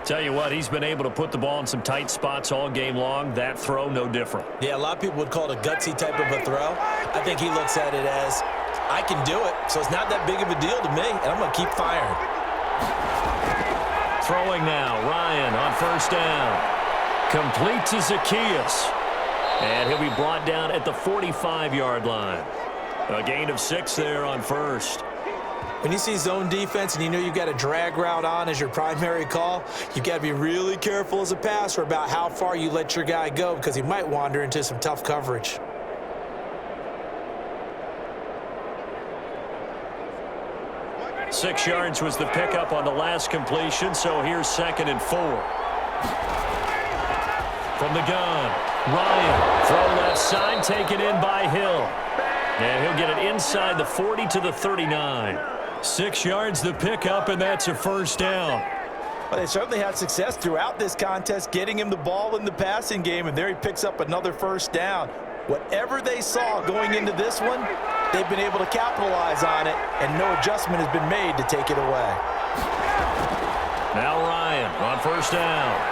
Tell you what, he's been able to put the ball in some tight spots all game long. That throw, no different. Yeah, a lot of people would call it a gutsy type of a throw. I think he looks at it as, I can do it, so it's not that big of a deal to me, and I'm going to keep firing. Throwing now, Ryan on 1st down. Complete to Zacchaeus. And he'll be brought down at the 45-yard line. A gain of 6 there on 1st. When you see zone defense and you know you've got a drag route on as your primary call, you've got to be really careful as a passer about how far you let your guy go because he might wander into some tough coverage. 6 yards was the pickup on the last completion, so here's 2nd and 4. From the gun, Ryan, throw left side, taken in by Hill. And he'll get it inside the 40 to the 39. 6 yards the pickup, and that's a 1st down. Well, they certainly had success throughout this contest, getting him the ball in the passing game, and there he picks up another 1st down. Whatever they saw going into this one, they've been able to capitalize on it, and no adjustment has been made to take it away. Now Ryan on 1st down.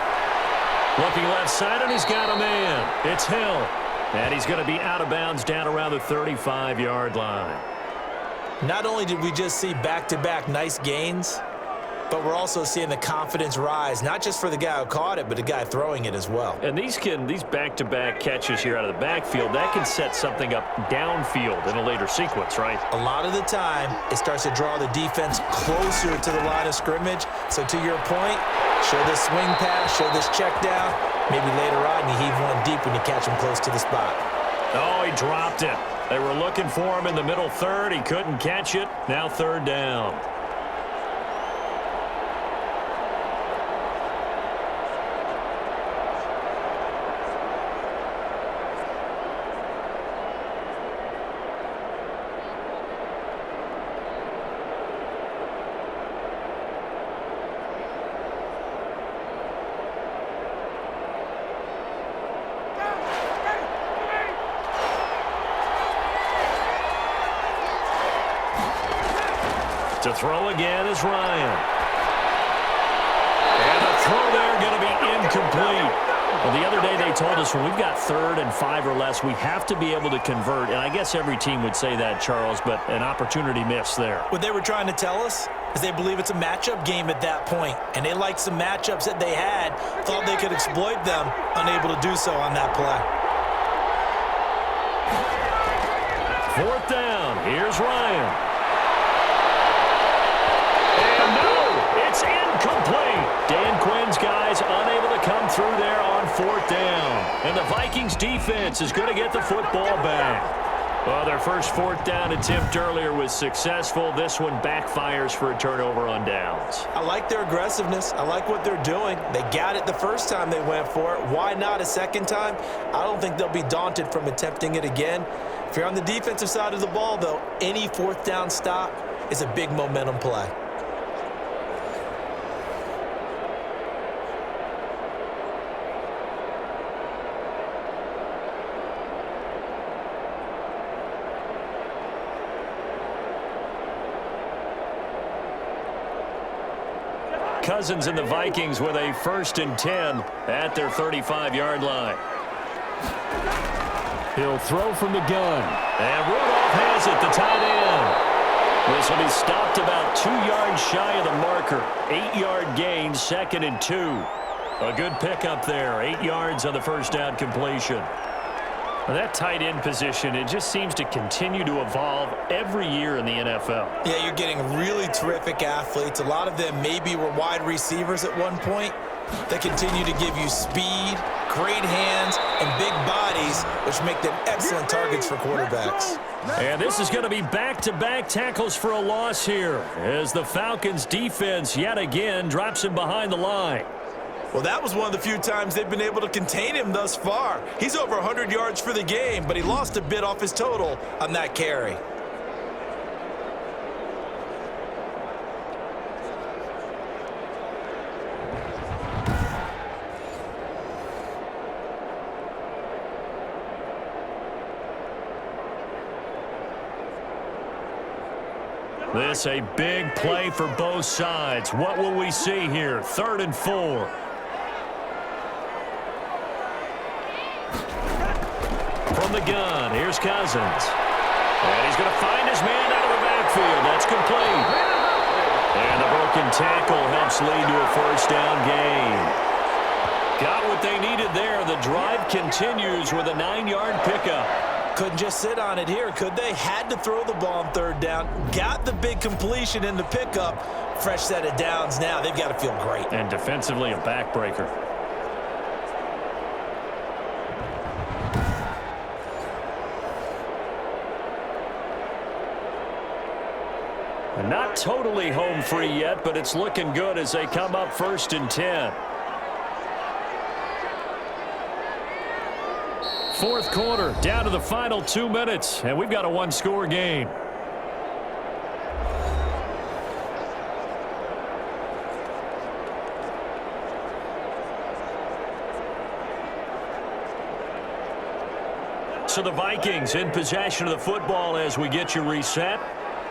Looking left side, and he's got a man. It's Hill. And he's going to be out of bounds down around the 35-yard line. Not only did we just see back-to-back nice gains, but we're also seeing the confidence rise, not just for the guy who caught it, but the guy throwing it as well. And these back-to-back catches here out of the backfield, that can set something up downfield in a later sequence, right? A lot of the time, it starts to draw the defense closer to the line of scrimmage. So to your point, show this swing pass, show this check down. Maybe later on, you heave one deep when you catch him close to the spot. Oh, he dropped it. They were looking for him in the middle third. He couldn't catch it. Now 3rd down. To throw again is Ryan. And the throw there going to be incomplete. Well, the other day they told us when we've got 3rd and 5 or less, we have to be able to convert. And I guess every team would say that, Charles, but an opportunity missed there. What they were trying to tell us is they believe it's a matchup game at that point, and they liked some matchups that they had, thought they could exploit them, unable to do so on that play. 4th down. Here's Ryan. It's incomplete. Dan Quinn's guys unable to come through there on 4th down. And the Vikings defense is going to get the football back. Well, their first 4th down attempt earlier was successful. This one backfires for a turnover on downs. I like their aggressiveness. I like what they're doing. They got it the first time they went for it. Why not a second time? I don't think they'll be daunted from attempting it again. If you're on the defensive side of the ball, though, any 4th down stop is a big momentum play. Cousins and the Vikings with a 1st and 10 at their 35-yard line. He'll throw from the gun. And Rudolph has it, the tight end. This will be stopped about 2 yards shy of the marker. 8-yard gain, 2nd and 2. A good pickup there. 8 yards on the 1st down completion. Well, that tight end position, it just seems to continue to evolve every year in the NFL. Yeah, you're getting really terrific athletes. A lot of them maybe were wide receivers at one point. They continue to give you speed, great hands, and big bodies, which make them excellent targets for quarterbacks. And this is going to be back-to-back tackles for a loss here as the Falcons defense yet again drops him behind the line. Well, that was one of the few times they've been able to contain him thus far. He's over 100 yards for the game, but he lost a bit off his total on that carry. This a big play for both sides. What will we see here? 3rd and 4. From the gun, here's Cousins. And he's going to find his man out of the backfield. That's complete. And the broken tackle helps lead to a 1st down gain. Got what they needed there. The drive continues with a 9-yard pickup. Couldn't just sit on it here, could they? Had to throw the ball on 3rd down. Got the big completion in the pickup. Fresh set of downs now. They've got to feel great. And defensively, a backbreaker. Not totally home free yet, but it's looking good as they come up 1st and 10. Fourth quarter, down to the final 2 minutes, and we've got a one-score game. So the Vikings in possession of the football as we get you reset.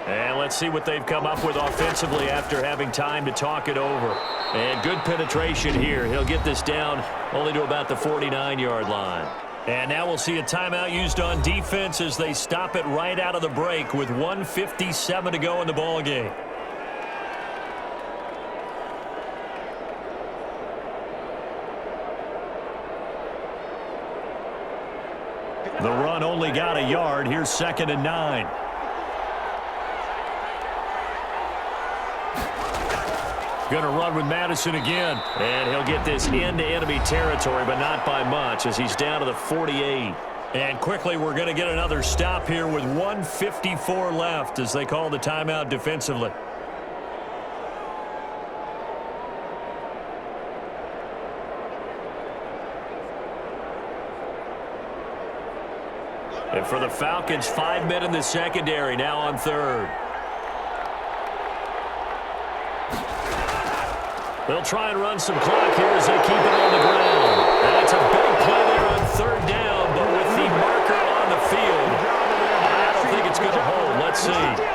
And let's see what they've come up with offensively after having time to talk it over. And good penetration here. He'll get this down only to about the 49-yard line. And now we'll see a timeout used on defense as they stop it right out of the break with 1:57 to go in the ballgame. The run only got a yard. Here's 2nd and 9. Going to run with Madison again. And he'll get this into enemy territory, but not by much as he's down to the 48. And quickly we're going to get another stop here with 1:54 left as they call the timeout defensively. And for the Falcons, 5 men in the secondary, now on 3rd. They'll try and run some clock here as they keep it on the ground. And it's a big play there on 3rd down, but with the marker on the field, I don't think it's going to hold. Let's see.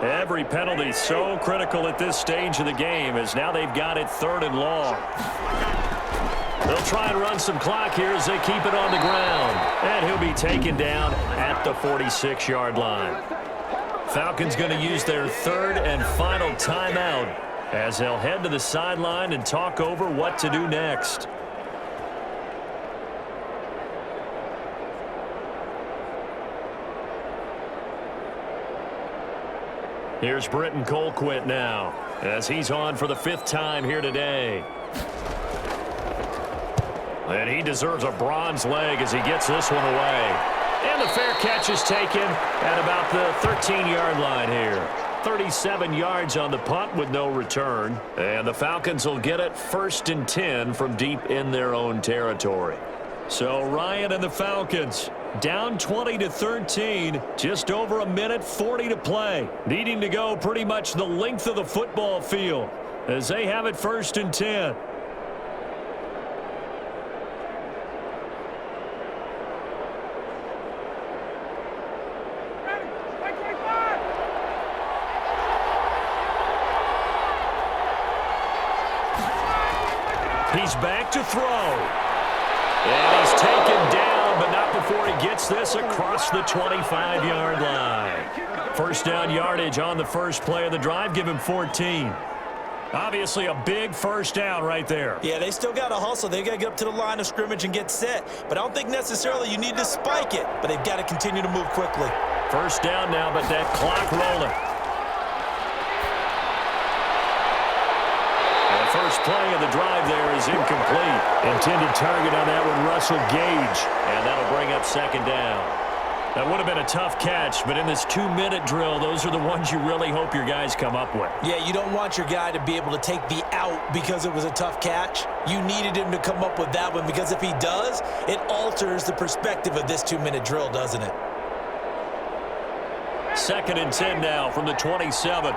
Every penalty so critical at this stage of the game as now they've got it 3rd and long. They'll try and run some clock here as they keep it on the ground. And he'll be taken down at the 46-yard line. Falcons going to use their 3rd and final timeout as they'll head to the sideline and talk over what to do next. Here's Britton Colquitt now as he's on for the 5th time here today. And he deserves a bronze leg as he gets this one away. And the fair catch is taken at about the 13-yard line here. 37 yards on the punt with no return. And the Falcons will get it 1st and 10 from deep in their own territory. So Ryan and the Falcons down 20-13, just over 1:40 to play. Needing to go pretty much the length of the football field as they have it 1st and 10. He's back to throw. And he's taken down, but not before he gets this across the 25-yard line. First down yardage on the first play of the drive. Give him 14. Obviously a big first down right there. Yeah, they still got to hustle. They got to get up to the line of scrimmage and get set. But I don't think necessarily you need to spike it. But they've got to continue to move quickly. First down now, but that clock rolling. First play of the drive there is incomplete. Intended target on that one, Russell Gage. And that'll bring up 2nd down. That would have been a tough catch, but in this 2-minute drill, those are the ones you really hope your guys come up with. Yeah, you don't want your guy to be able to take the out because it was a tough catch. You needed him to come up with that one because if he does, it alters the perspective of this 2-minute drill, doesn't it? 2nd and 10 now from the 27.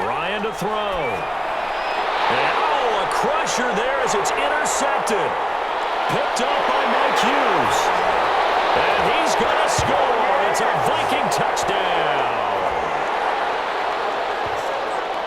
Ryan to throw. And, a crusher there as it's intercepted. Picked up by Mike Hughes. And he's going to score. It's a Viking touchdown.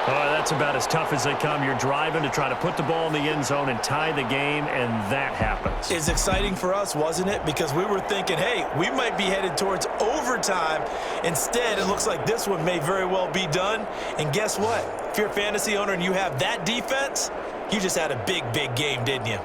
Oh, that's about as tough as they come. You're driving to try to put the ball in the end zone and tie the game, and that happens. It's exciting for us, wasn't it? Because we were thinking, hey, we might be headed towards overtime. Instead, it looks like this one may very well be done. And guess what? If you're a fantasy owner and you have that defense, you just had a big, big game, didn't you?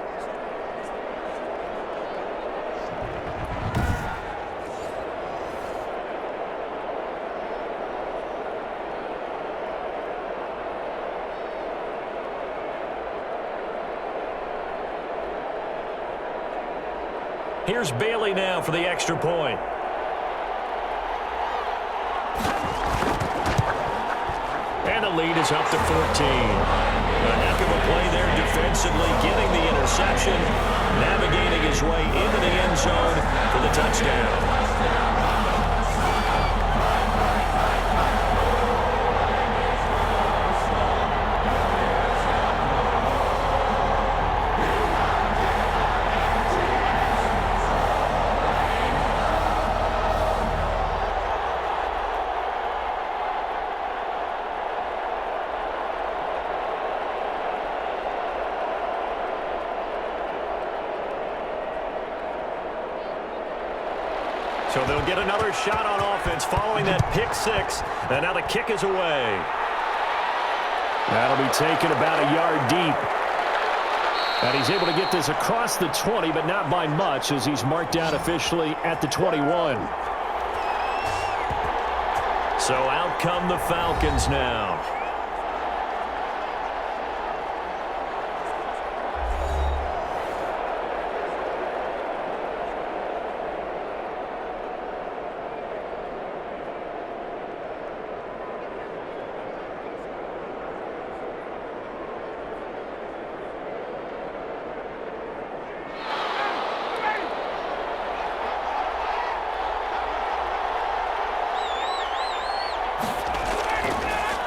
Here's Bailey now for the extra point. And the lead is up to 14. A heck of a play there defensively, getting the interception, navigating his way into the end zone for the touchdown. So they'll get another shot on offense following that pick six. And now the kick is away. That'll be taken about a yard deep. And he's able to get this across the 20, but not by much as he's marked down officially at the 21. So out come the Falcons now.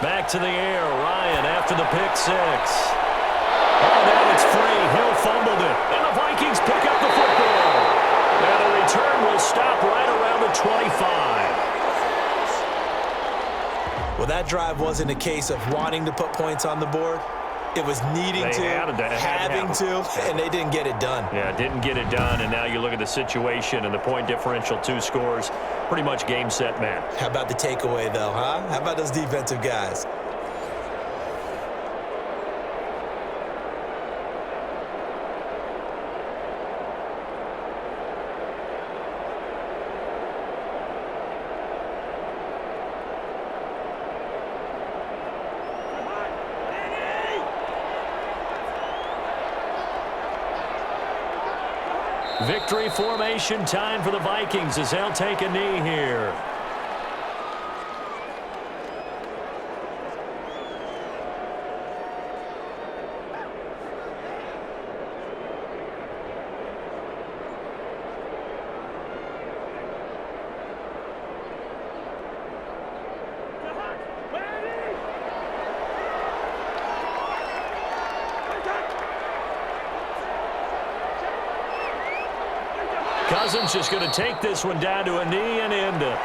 Back to the air, Ryan after the pick six. Oh, now it's free. Hill fumbled it. And the Vikings pick up the football. And the return will stop right around the 25. Well, that drive wasn't a case of wanting to put points on the board. It was needing having to, and they didn't get it done. Yeah, didn't get it done, and now you look at the situation and the point differential, 2 scores, pretty much game, set, match. How about the takeaway, though, huh? How about those defensive guys? Victory formation time for the Vikings as they'll take a knee here. Cousins just going to take this one down to a knee and end it.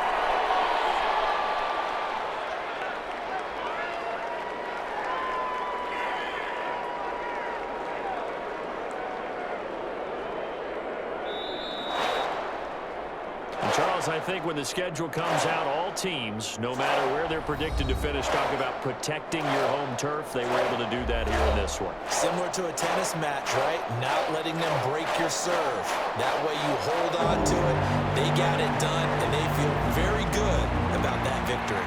And Charles, I think when the schedule comes out, all teams, no matter where they're predicted to finish, talk about protecting your home turf. They were able to do that here in this one. Similar to a tennis match, right? Not letting them break your serve. That way you hold on to it. They got it done, and they feel very good about that victory.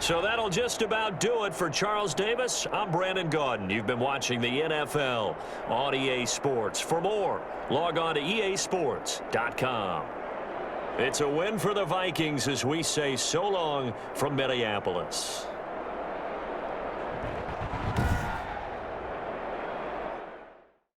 So that'll just about do it for Charles Davis. I'm Brandon Gaudin. You've been watching the NFL on EA Sports. For more, log on to easports.com. It's a win for the Vikings as we say so long from Minneapolis.